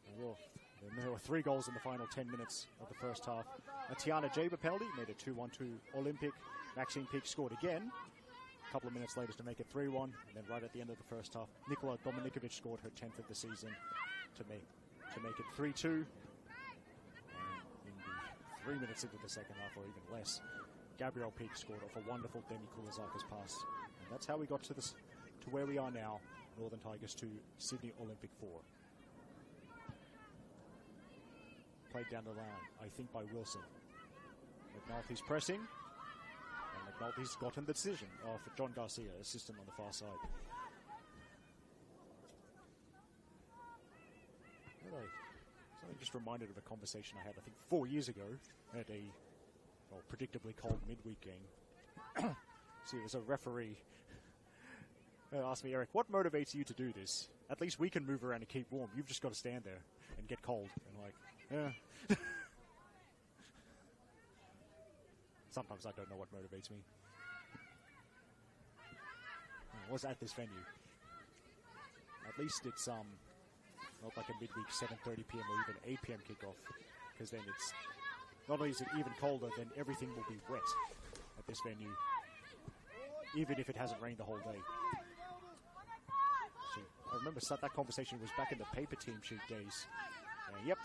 And there were 3 goals in the final 10 minutes of the first half. A Tiana Jaber penalty made it 2-1 to Olympic. Maxine Peak scored again a couple of minutes later to make it 3-1. And then right at the end of the first half, Nikola Dominikovic scored her 10th of the season to make it 3-2. And in the 3 minutes into the second half, or even less, Gabrielle Peak scored off a wonderful Demi Kouazakis pass. And that's how we got to where we are now. Northern Tigers 2, Sydney Olympic 4. Played down the line, I think, by Wilson. McNulty's pressing. And McNulty's gotten the decision for John Garcia, assistant on the far side. I'm just reminded of a conversation I had, I think, 4 years ago at a predictably cold midweek game. See, it was a referee asked me, Eric, what motivates you to do this? At least we can move around and keep warm. You've just got to stand there and get cold. And like, yeah. Sometimes I don't know what motivates me. I was at this venue. At least it's not like a midweek 7:30 p.m. or even 8 p.m. kickoff, because then it's not only is it even colder, then everything will be wet at this venue. even if it hasn't rained the whole day. I remember that conversation was back in the paper team sheet days. Yep.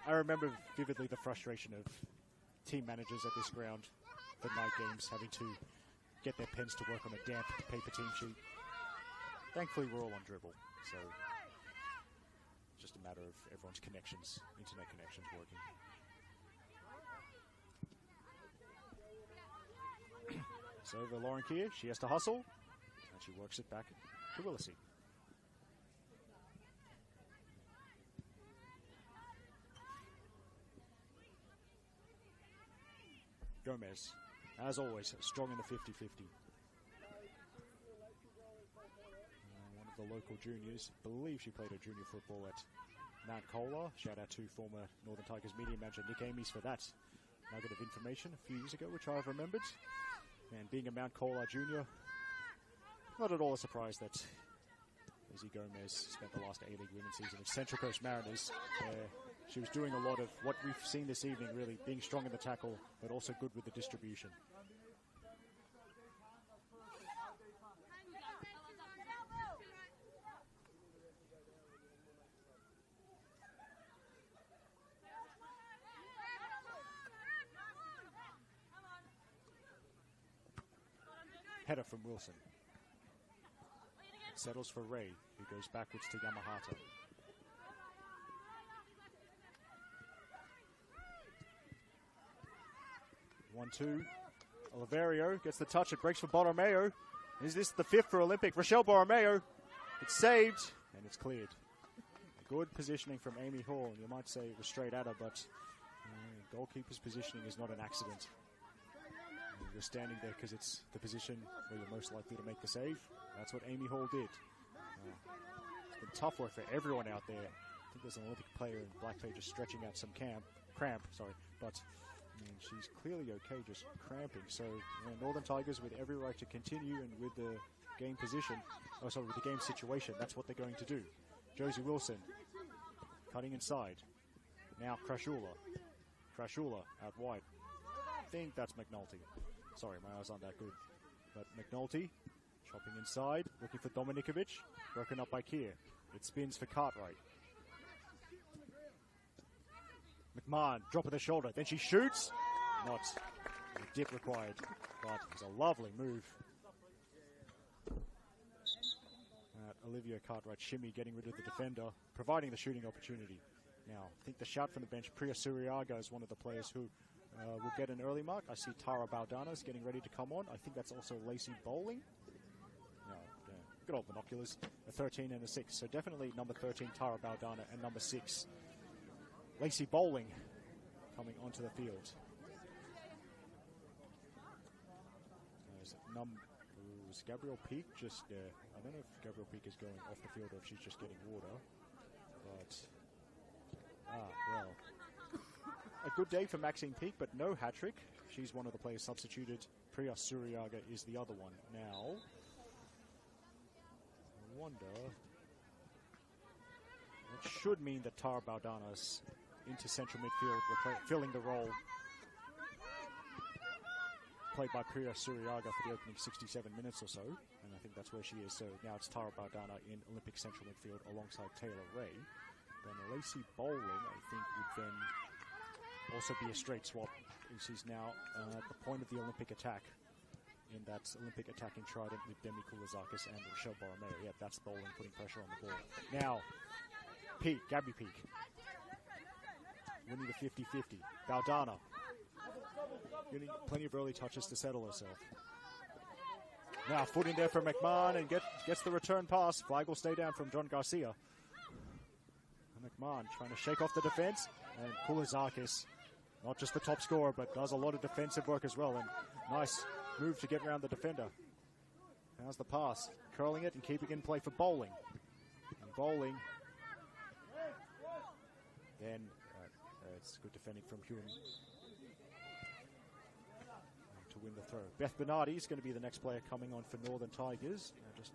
I remember vividly the frustration of team managers at this ground for night games having to get their pens to work on a damp paper team sheet. Thankfully, we're all on dribble, so it's just a matter of everyone's connections, internet connections working. So over Lauren Keir, she has to hustle, and she works it back to Willisey. Gomez, as always, strong in the 50-50. One of the local juniors, believe she played her junior football at Mount Colah. Shout out to former Northern Tigers media manager Nick Amies for that nugget of information a few years ago, which I've remembered. And being a Mount Colah junior, not at all a surprise that Lizzie Gomez spent the last A-League winning season at Central Coast Mariners, where she was doing a lot of what we've seen this evening, really being strong in the tackle, but also good with the distribution. Header from Wilson. It settles for Ray, who goes backwards to Yamahata. One-two. Oliverio gets the touch. It breaks for Borromeo. Is this the fifth for Olympic? Rochelle Borromeo. It's saved, and it's cleared. Good positioning from Amy Hall. You might say it was straight at her, but goalkeeper's positioning is not an accident. You're standing there because it's the position where you're most likely to make the save. That's what Amy Hall did. It's been tough work for everyone out there. I think there's an Olympic player in blackface just stretching out some cramp, but she's clearly okay just cramping. So Northern Tigers with every right to continue, and with the game position, with the game situation, that's what they're going to do. Josie Wilson cutting inside. Now Krashula out wide. I think that's McNulty. Sorry, my eyes aren't that good. But McNulty chopping inside, looking for Dominikovic. Broken up by Keir. It spins for Cartwright. McMahon, drop of the shoulder. Then she shoots. Not a dip required, but it's a lovely move. Olivia Cartwright shimmy, getting rid of the defender, providing the shooting opportunity. Now, I think the shout from the bench, Priya Suriaga is one of the players who will get an early mark. I see Tara Baldana is getting ready to come on. I think that's also Lacey Bowling. No, good old binoculars. A 13 and a 6. So definitely number 13, Tara Baldana, and number 6, Lacey Bowling, coming onto the field. Was Gabrielle Peak just I don't know if Gabrielle Peak is going off the field or if she's just getting water. But, well. A good day for Maxine Peak, but no hat-trick. She's one of the players substituted. Priya Suriaga is the other one. Now, I wonder. It should mean that Tara Baldana's into central midfield, filling the role played by Priya Suriaga for the opening 67 minutes or so. And I think that's where she is. So now it's Tara Baldana in Olympic central midfield alongside Taylor Ray. Then Lacey Bowling, I think, would then also be a straight swap. She's now at the point of the Olympic attack in that Olympic attacking trident with Demi Koulazakis and Rochelle Borromeo. Yeah, that's Bowling putting pressure on the ball. Now, Gabby Peak, winning the 50-50. Baldana, getting plenty of early touches to settle herself. Now, foot in there for McMahon, and gets the return pass. Flag will stay down from John Garcia. And McMahon trying to shake off the defense, and Koulazakis, not just the top scorer, but does a lot of defensive work as well. And nice move to get around the defender. How's the pass? Curling it and keeping it in play for Bowling. And Bowling. Then it's good defending from Hume to win the throw. Beth Bernardi is going to be the next player coming on for Northern Tigers. Just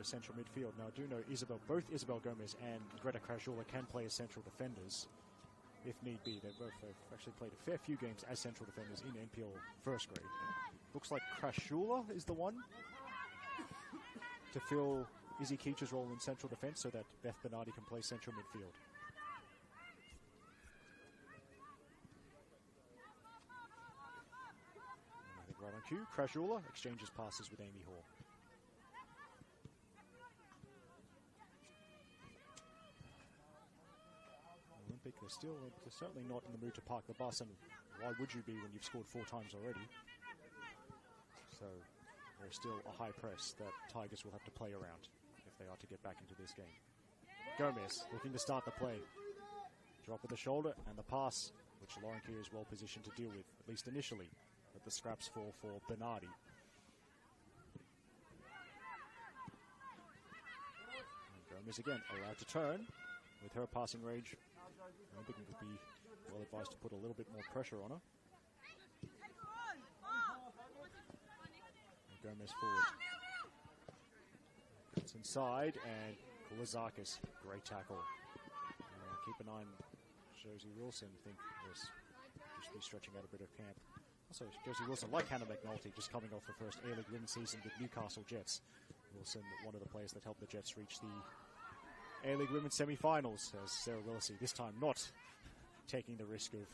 to central midfield. Now, I do know both Isabel Gomez and Greta Krajula can play as central defenders if need be. They both have actually played a fair few games as central defenders in NPL first grade. Looks like Krajula is the one to fill Izzy Keach's role in central defence so that Beth Bernardi can play central midfield. And I think right on cue, Krajula exchanges passes with Amy Hall. Olympic, they're certainly not in the mood to park the bus, and why would you be when you've scored 4 times already? So there's still a high press that Tigers will have to play around if they are to get back into this game. Gomez looking to start the play. Drop of the shoulder and the pass, which Lauren Keir is well positioned to deal with, at least initially, but the scraps fall for Bernardi. And Gomez again allowed to turn with her passing range. I think it would be well advised to put a little bit more pressure on her. And Gomez forward. It's inside, and Kulizakis, great tackle. Keep an eye on Josie Wilson, I think, was just be stretching out a bit of camp. Also, Josie Wilson, like Hannah McNulty, just coming off the first A-League women's season with Newcastle Jets. Wilson, one of the players that helped the Jets reach the A-League women's semi-finals, as Sarah Willesee, this time not taking the risk of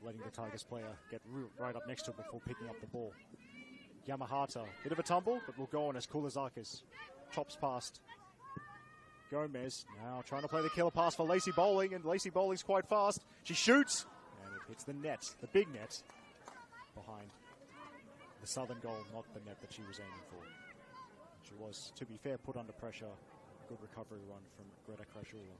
letting the Tigers player get right up next to him before picking up the ball. Yamahata, bit of a tumble, but will go on as Kulizakis chops past Gomez. Now trying to play the killer pass for Lacey Bowling, and Lacey Bowling's quite fast. She shoots, and it hits the net, the big net, behind the southern goal, not the net that she was aiming for. She was, to be fair, put under pressure. Good recovery run from Greta Krajula.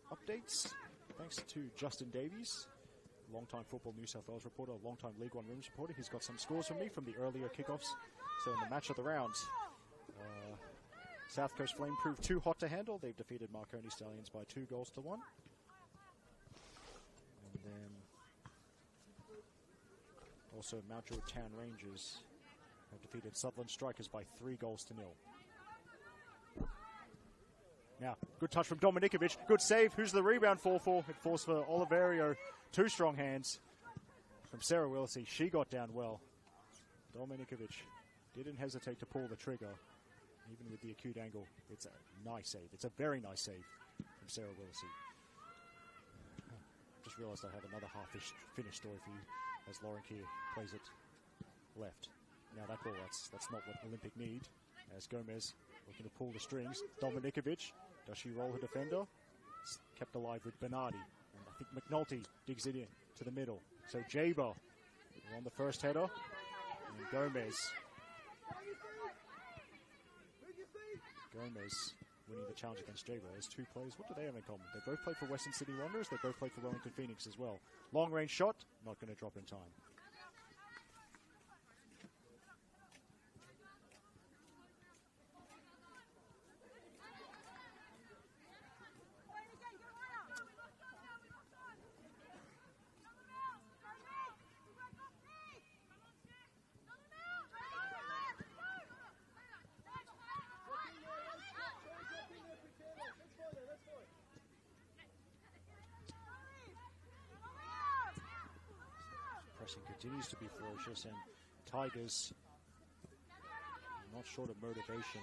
Updates, thanks to Justin Davies, long-time Football New South Wales reporter, long-time League One Women's reporter. He's got some scores from me from the earlier kickoffs. So in the match of the round, South Coast Flame proved too hot to handle. They've defeated Marconi Stallions by 2-1. And then also Mount Druitt Town Rangers have defeated Sutherland Strikers by 3-0. Now, good touch from Dominikovic. Good save. Who's the rebound for? It falls for Oliverio. 2 strong hands from Sarah Willesee. She got down well. Dominikovic didn't hesitate to pull the trigger, even with the acute angle. It's a nice save. It's a very nice save from Sarah Willesee. Just realized I have another half-finished story for you as Lauren Keir plays it left. Now that ball, that's not what Olympic need. As Gomez looking to pull the strings. Dominikovic, does she roll her defender? It's kept alive with Bernardi. And I think McNulty digs it in to the middle. So Jaber on the first header. And Gomez winning the challenge against Jaber. There's 2 players. What do they have in common? They both play for Western Sydney Wanderers. They both play for Wellington Phoenix as well. Long range shot, not going to drop in time. Continues to be ferocious, and Tigers not short of motivation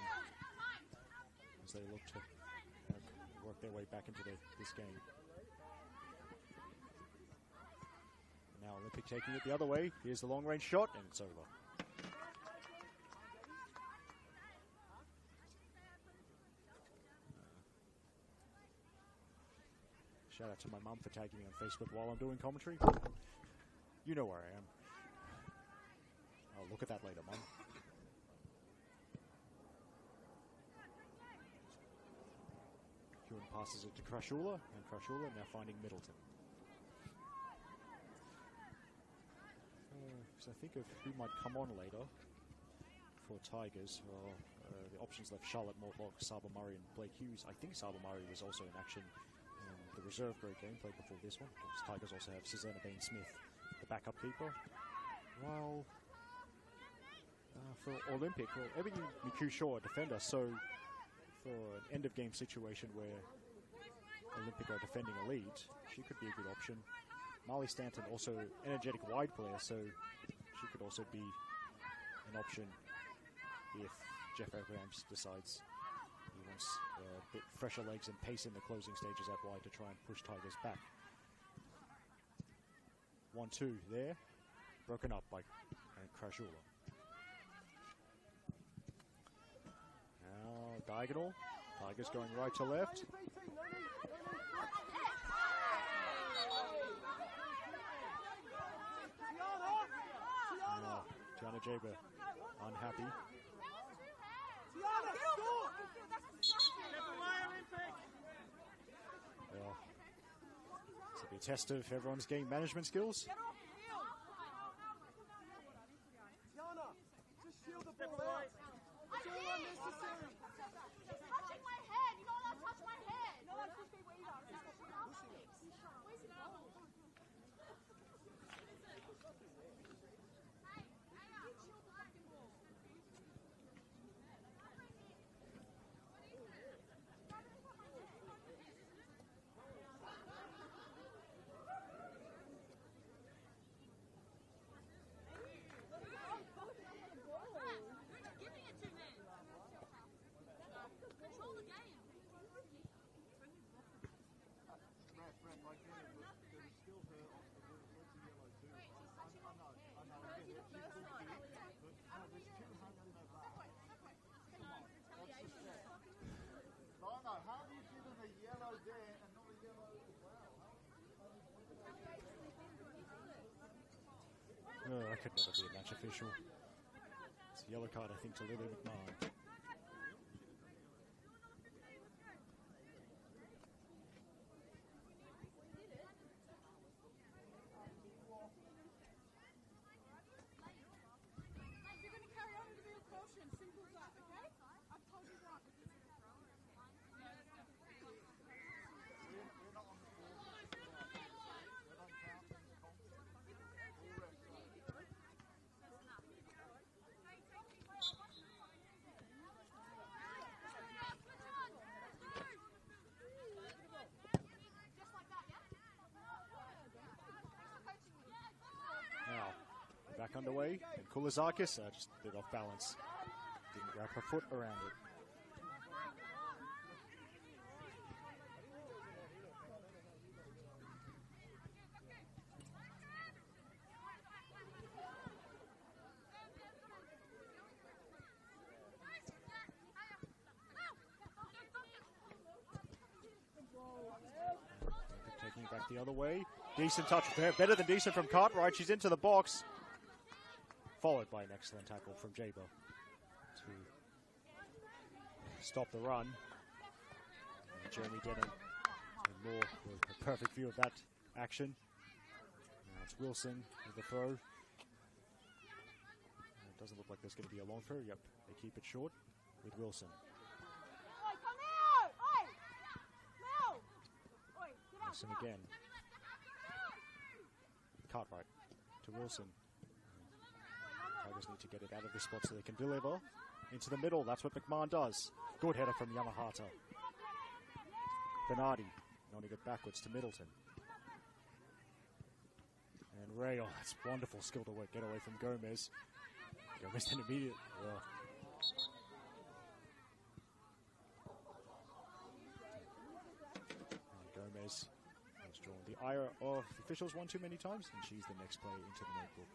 as they look to work their way back into this game. Now Olympic taking it the other way. Here's the long-range shot, and it's over. Shout out to my mum for tagging me on Facebook while I'm doing commentary. You know where I am. I'll look at that later, Mum. Hewan passes it to Krajula, and Krajula now finding Middleton. So I think of who might come on later. for Tigers. Well, the options left Charlotte Mortlock, Saba Murray and Blake Hughes. I think Saba Murray was also in action in the reserve grade game played before this one. Tigers also have Susanna Bain-Smith, the backup keeper. While for Olympic, well, Ebony Miku-Shaw, a defender, so for an end-of-game situation where Olympic are defending a lead, she could be a good option. Marley Stanton, also energetic wide player, so she could also be an option if Jeff Abrams decides he wants a bit fresher legs and pace in the closing stages out wide to try and push Tigers back. 1-2 there, broken up by Krajula. Now diagonal, Tigers going right to left. Tiana Jaber unhappy. Well, this will be a test of everyone's game management skills. I could never be a match official. It's a yellow card, I think, to Lily McMahon. Back underway, and Kulizakis just a bit off balance. Didn't wrap her foot around it. Taking it back the other way. Decent touch with her. Better than decent from Cartwright. She's into the box. Followed by an excellent tackle from Jaber to stop the run. And Jeremy Denham and Moore with a perfect view of that action. Now it's Wilson with the throw. And it doesn't look like there's going to be a long throw. Yep, they keep it short with Wilson. Wilson again. Cartwright to Wilson. Tigers need to get it out of this spot so they can deliver into the middle. That's what McMahon does. Good header from Yamahata. Bernardi nodding it backwards to Middleton. And Rail, that's wonderful skill to get away from Gomez. Gomez then immediately. And Gomez has drawn the ire of officials one too many times, and she's the next player into the notebook.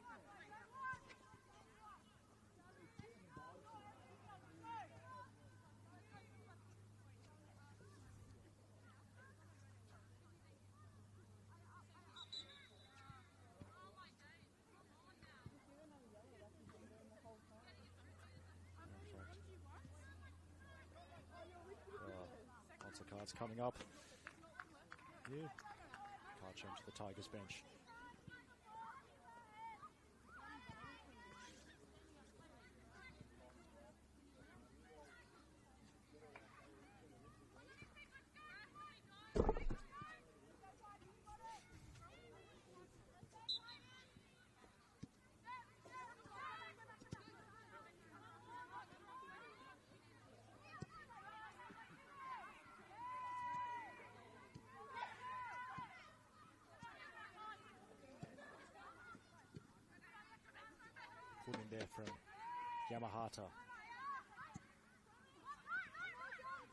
Lots of cards coming up. Yeah. Card change to the Tigers bench. there from Yamahata.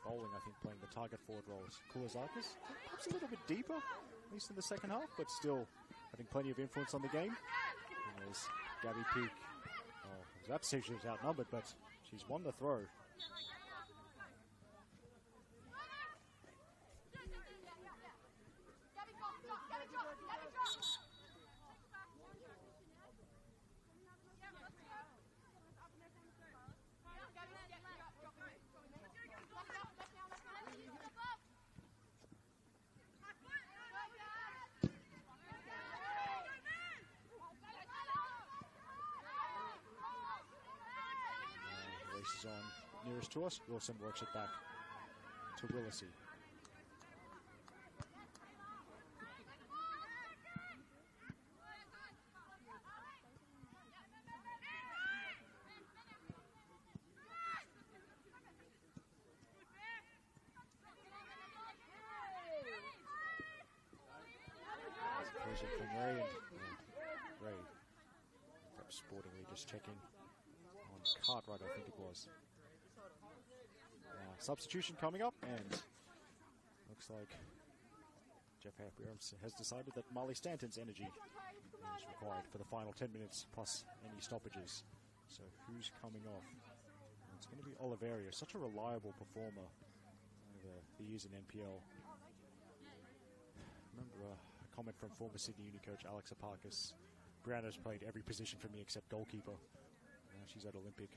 Bowling, I think, playing the target forward roles. Kulazakis, perhaps a little bit deeper, at least in the second half, but still having plenty of influence on the game. And there's Gabby Peak. Oh, I was about to say she was outnumbered, but she's won the throw. Race is on nearest to us. Wilson works it back to Willisey. From Ray and Ray, perhaps sportingly just checking on Cartwright, I think it was. Substitution coming up, and looks like Jeff Abrams has decided that Marley Stanton's energy is required for the final 10 minutes plus any stoppages. So who's coming off? And it's going to be Oliverio, such a reliable performer over the years in NPL. Remember a comment from former Sydney Uni coach Alex Apakis. Brianna's played every position for me except goalkeeper. Now she's at Olympic.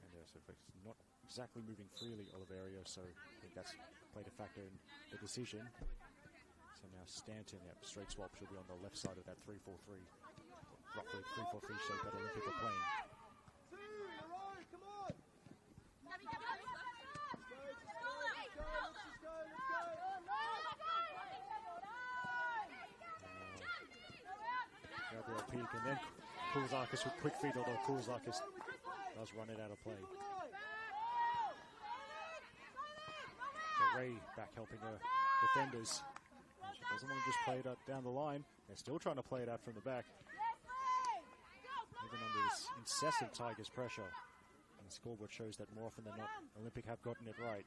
And so it's not exactly moving freely, Oliverio, so I think that's played a factor in the decision. So now Stanton, straight swap, she'll be on the left side of that 3-4-3. Roughly 3-4-3 shape that Olympic are playing. Gabriel Peak, and then Kulazakis with quick feet, although Kulazakis does run it out of play. So Ray back helping her defenders. She doesn't want to just play it out down the line. They're still trying to play it out from the back. Even under this incessant Tigers pressure. And the scoreboard shows that more often than not, Olympic have gotten it right.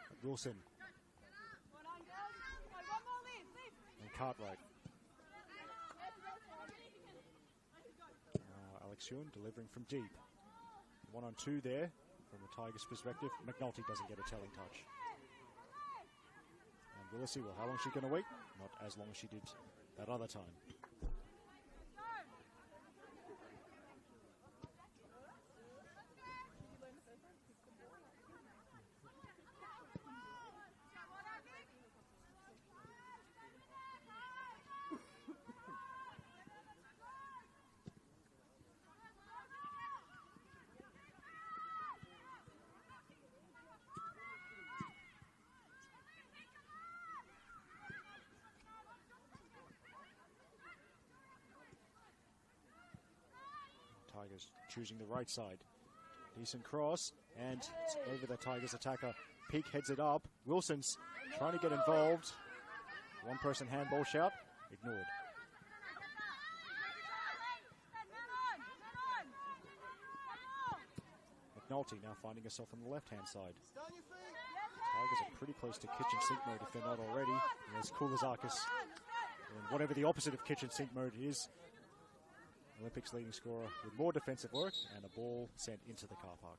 But Wilson. And Cartwright. Alex Huon delivering from deep. 1-on-2 there from the Tigers' perspective. McNulty doesn't get a telling touch. And Willisey, well, how long is she going to wait? Not as long as she did that other time. Tigers choosing the right side. Decent cross, and it's over the Tigers attacker. Peak heads it up. Wilson's trying to get involved. One person handball shout, ignored. McNulty now finding herself on the left-hand side. Tigers are pretty close to kitchen sink mode if they're not already. And there's Kulazakis. And whatever the opposite of kitchen sink mode is, Olympics leading scorer with more defensive work and a ball sent into the car park.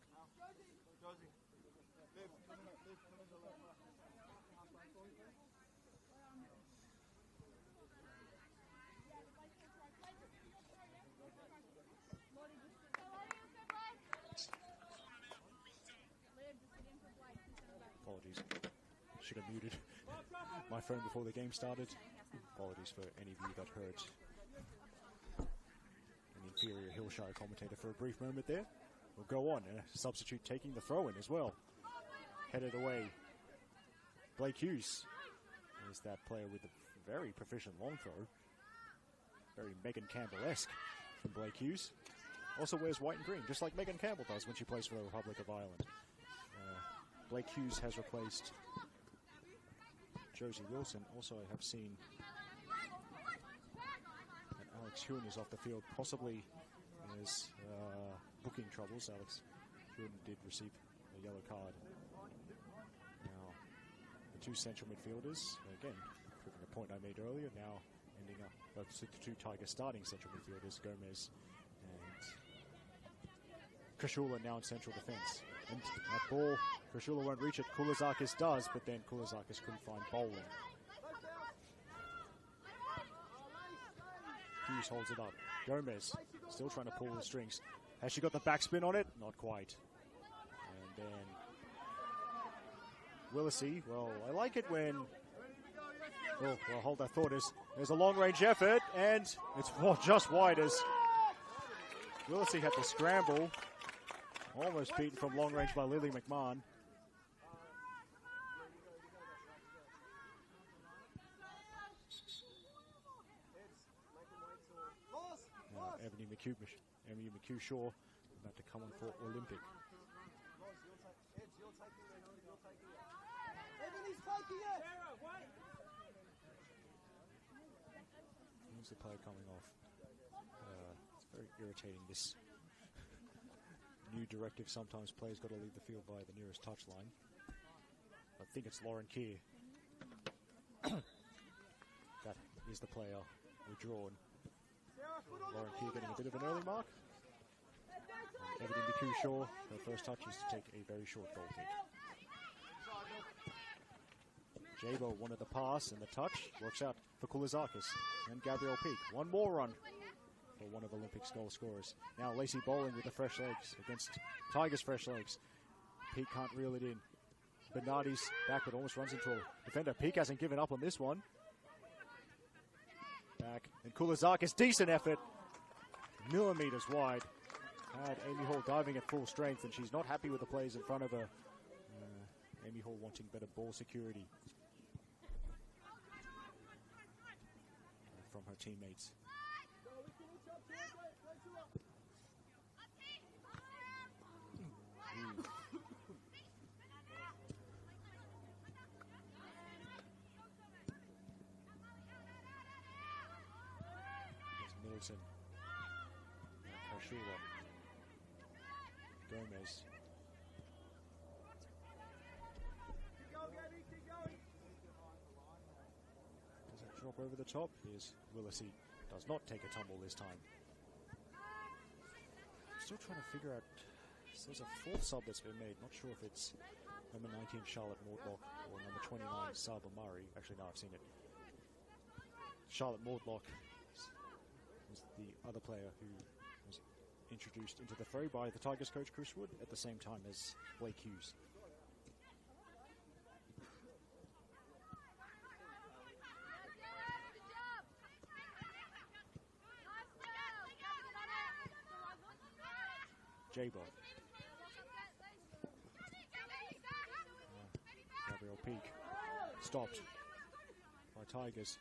Apologies. Should have muted my phone before the game started. Apologies for any of you that heard an inferior Hillshire commentator for a brief moment there. We'll go on, and a substitute taking the throw in as well. Headed away. Blake Hughes is that player with a very proficient long throw. Very Megan Campbell-esque from Blake Hughes. Also wears white and green, just like Megan Campbell does when she plays for the Republic of Ireland. Blake Hughes has replaced Josie Wilson. Also, I have seen that Alex Huon is off the field, possibly There's booking troubles. Alex Jordan did receive a yellow card. Now, the two central midfielders, again, proving a point I made earlier, now ending up, the two Tiger starting central midfielders, Gomez and Krashula now in central defence. And that ball, Krashula won't reach it. Koulizakis does, but then Koulizakis couldn't find bowling. Hughes holds it up. Gomez still trying to pull the strings. Has she got the backspin on it? Not quite. And then Willisey, well, I like it when... Oh, well, hold that thought. There's a long-range effort, and it's just wide as Willisey had to scramble. Almost beaten from long range by Lily McMahon. Now, Ebony McHugh-Shaw about to come on for Olympic. Who's the play coming off? It's very irritating, this new directive. Sometimes players got to leave the field by the nearest touchline. I think it's Lauren Keir. That is the player withdrawn. Lauren Keir getting a bit of an early mark. Ebony McHugh-Shaw, her first touch is to take a very short goal kick. Jabo wanted the pass, and the touch works out for Koulizakis and Gabrielle Peak. One more run for one of Olympics goal scorers. Now Lacey Bowling with the fresh legs against Tigers' fresh legs. Peak can't reel it in. Bernardi's backward, almost runs into a defender. Peak hasn't given up on this one. Back, and Koulizakis, decent effort. Millimeters wide. Had Amy Hall diving at full strength, and she's not happy with the plays in front of her. Amy Hall wanting better ball security from her teammates. There's Middleton. Krashula. Gomez. Does that drop over the top? Here's Willisey. Does not take a tumble this time. Still trying to figure out. There's a fourth sub that's been made. Not sure if it's number 19 Charlotte Mordlock or number 29 Saba Murray. Actually, no, I've seen it. Charlotte Mordlock was the other player who was introduced into the fray by the Tigers coach Chris Wood at the same time as Blake Hughes. Jabo. Gabrielle Peak. Stopped by Tigers.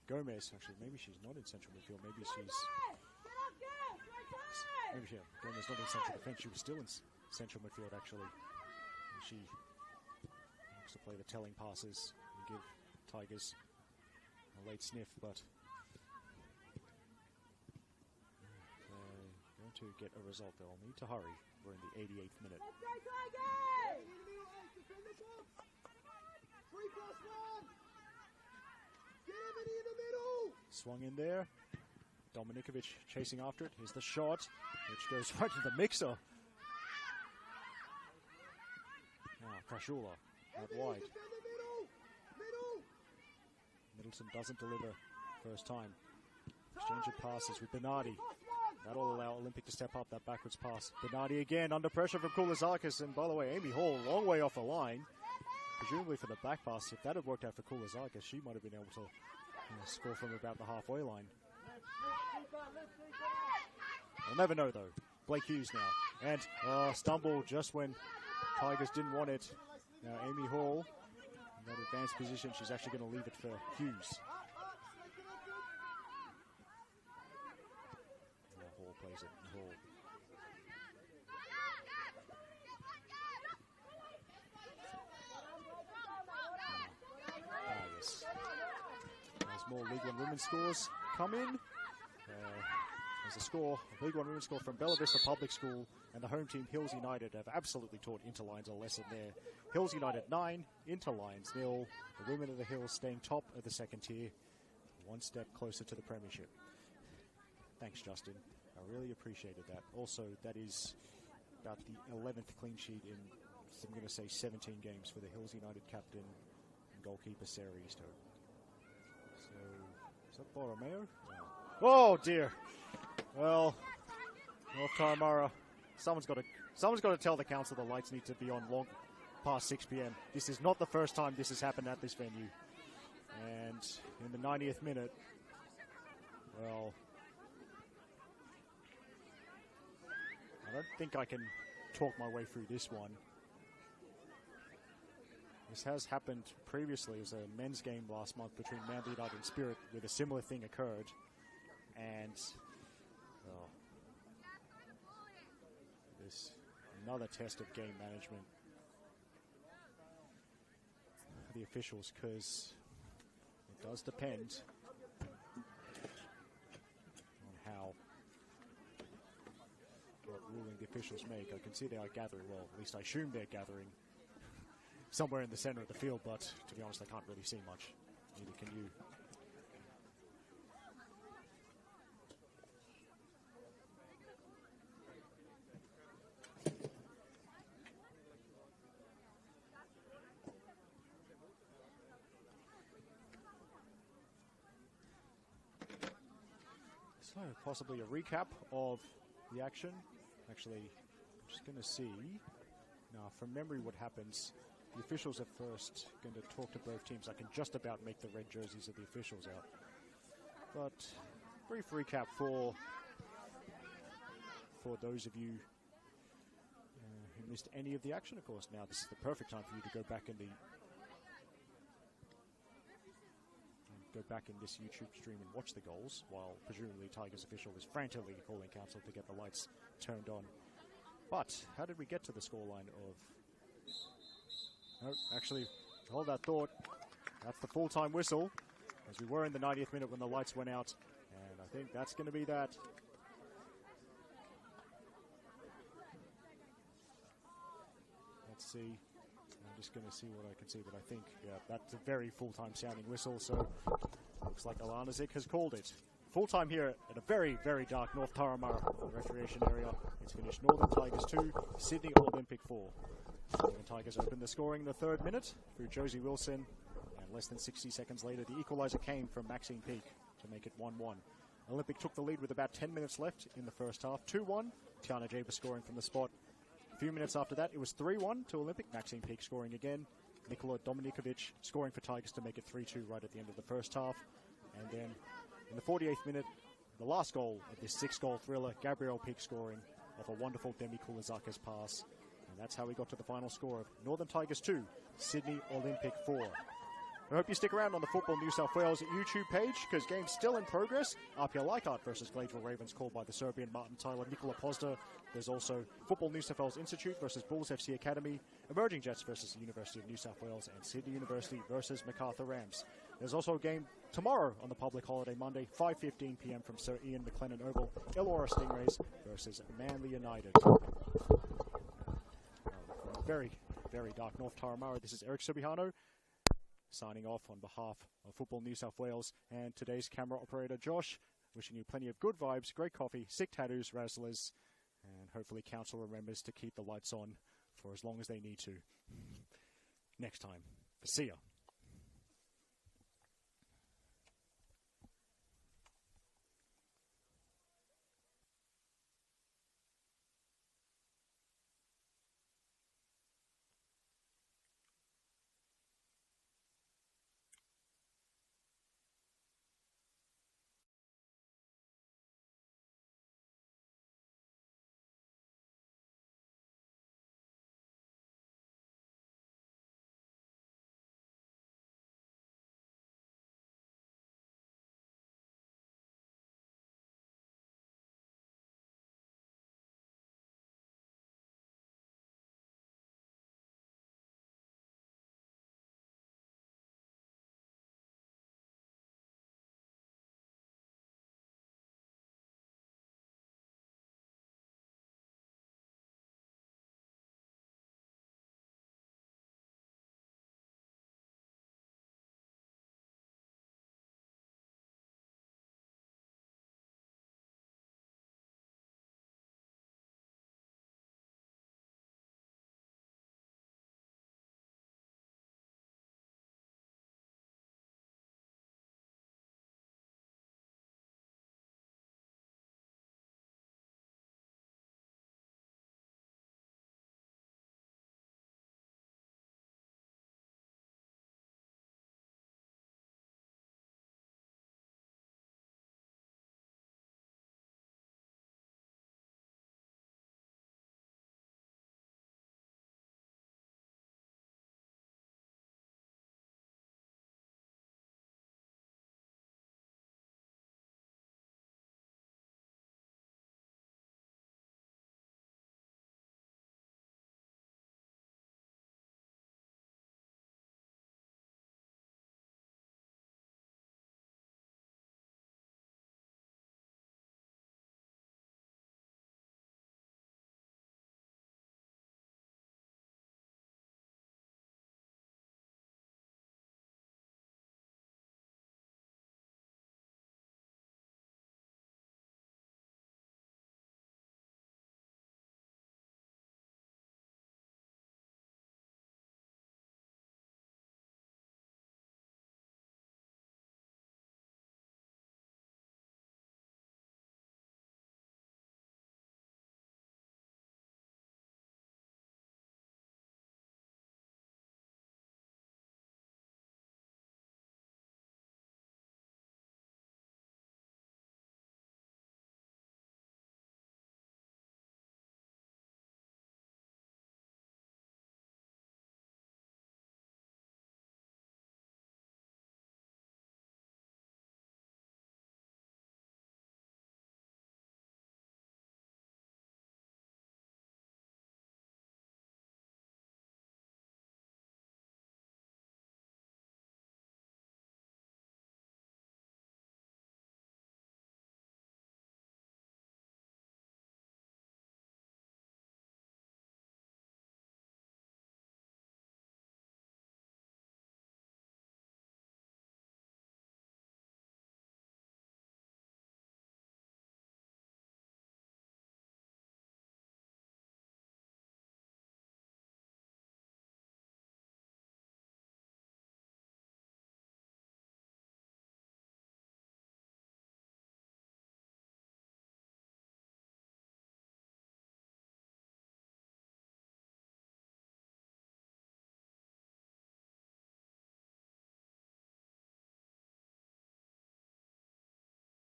Gomez, actually, maybe she's not in central midfield. Maybe Gomez not in central defence. She was still in central midfield, actually. And she looks to play the telling passes and give Tigers a late sniff, but going to get a result. They'll need to hurry. We're in the 88th minute. Swung in there. Dominikovic chasing after it. Here's the shot, which goes right to the mixer. Now, Krashula out wide. Middleton doesn't deliver first time. Exchange of passes with Bernardi. That'll allow Olympic to step up that backwards pass. Bernardi again under pressure from Koulizakis. And by the way, Amy Hall, long way off the line. Presumably for the back pass. If that had worked out for Koulizakis, she might have been able to score from about the halfway line. We'll never know, though. Blake Hughes now. And stumble just when Tigers didn't want it. Now Amy Hall in that advanced position. She's actually going to leave it for Hughes. Hall plays it. Hall. Yes. As more League One women's scores come in. There's a score, a League 1 women's score from Bella Vista Public School, and the home team Hills United have absolutely taught Interlions a lesson there. Hills United 9, Interlions 0. The women of the Hills staying top of the second tier, one step closer to the premiership. Thanks, Justin. I really appreciated that. Also, that is about the 11th clean sheet in, I'm going to say, 17 games for the Hills United captain and goalkeeper Sarah Easthope. So, is that Borromeo? No. Oh dear. Well, North Taramara, someone's got to tell the council the lights need to be on long past 6 p.m. This is not the first time this has happened at this venue. And in the 90th minute, well, I don't think I can talk my way through this one. This has happened previously. It was a men's game last month between Manly United and Spirit where a similar thing occurred. And this another test of game management. The officials, because it does depend on how what ruling the officials make. I can see they are gathering, well, at least I assume they're gathering somewhere in the center of the field, but to be honest, I can't really see much. Neither can you. So, possibly a recap of the action. Actually, I'm just going to see. Now, from memory, what happens. The officials are first going to talk to both teams. I can just about make the red jerseys of the officials out. But, brief recap for those of you who missed any of the action, of course. Now, this is the perfect time for you to go back in this YouTube stream and watch the goals, while presumably Tigers official is frantically calling council to get the lights turned on. But how did we get to the scoreline of? No, actually, hold that thought. That's the full-time whistle, as we were in the 90th minute when the lights went out, and I think that's going to be that. Let's see. I'm just going to see what I can see, but I think, yeah, that's a very full-time sounding whistle, so looks like Alana Zick has called it. Full-time here at a very, very dark North Taramara recreation area. It's finished Northern Tigers 2, Sydney Olympic 4. Northern Tigers opened the scoring in the 3rd minute through Josie Wilson, and less than 60 seconds later, the equaliser came from Maxine Peake to make it 1-1. Olympic took the lead with about 10 minutes left in the first half, 2-1. Tiana Jaber scoring from the spot. A few minutes after that, it was 3-1 to Olympic. Maxine Peake scoring again. Nikola Dominikovic scoring for Tigers to make it 3-2 right at the end of the first half. And then in the 48th minute, the last goal of this 6-goal thriller, Gabrielle Peake scoring off a wonderful Demi Kulazaka's pass. And that's how we got to the final score of Northern Tigers 2, Sydney Olympic 4. I hope you stick around on the Football New South Wales YouTube page, because game's still in progress. RPL Leichhardt versus Gladeville Ravens, called by the Serbian Martin Tyler, Nikola Pozda. There's also Football New South Wales Institute versus Bulls FC Academy, Emerging Jets versus the University of New South Wales, and Sydney University versus MacArthur Rams. There's also a game tomorrow on the public holiday Monday, 5:15 p.m. from Sir Ian McLennan Oval, Illawarra Stingrays versus Manly United. Very, very dark North Taramara. This is Eric Subihano signing off on behalf of Football New South Wales and today's camera operator Josh, wishing you plenty of good vibes, great coffee, sick tattoos, razzlers, and hopefully council remembers to keep the lights on for as long as they need to. Next time. See ya.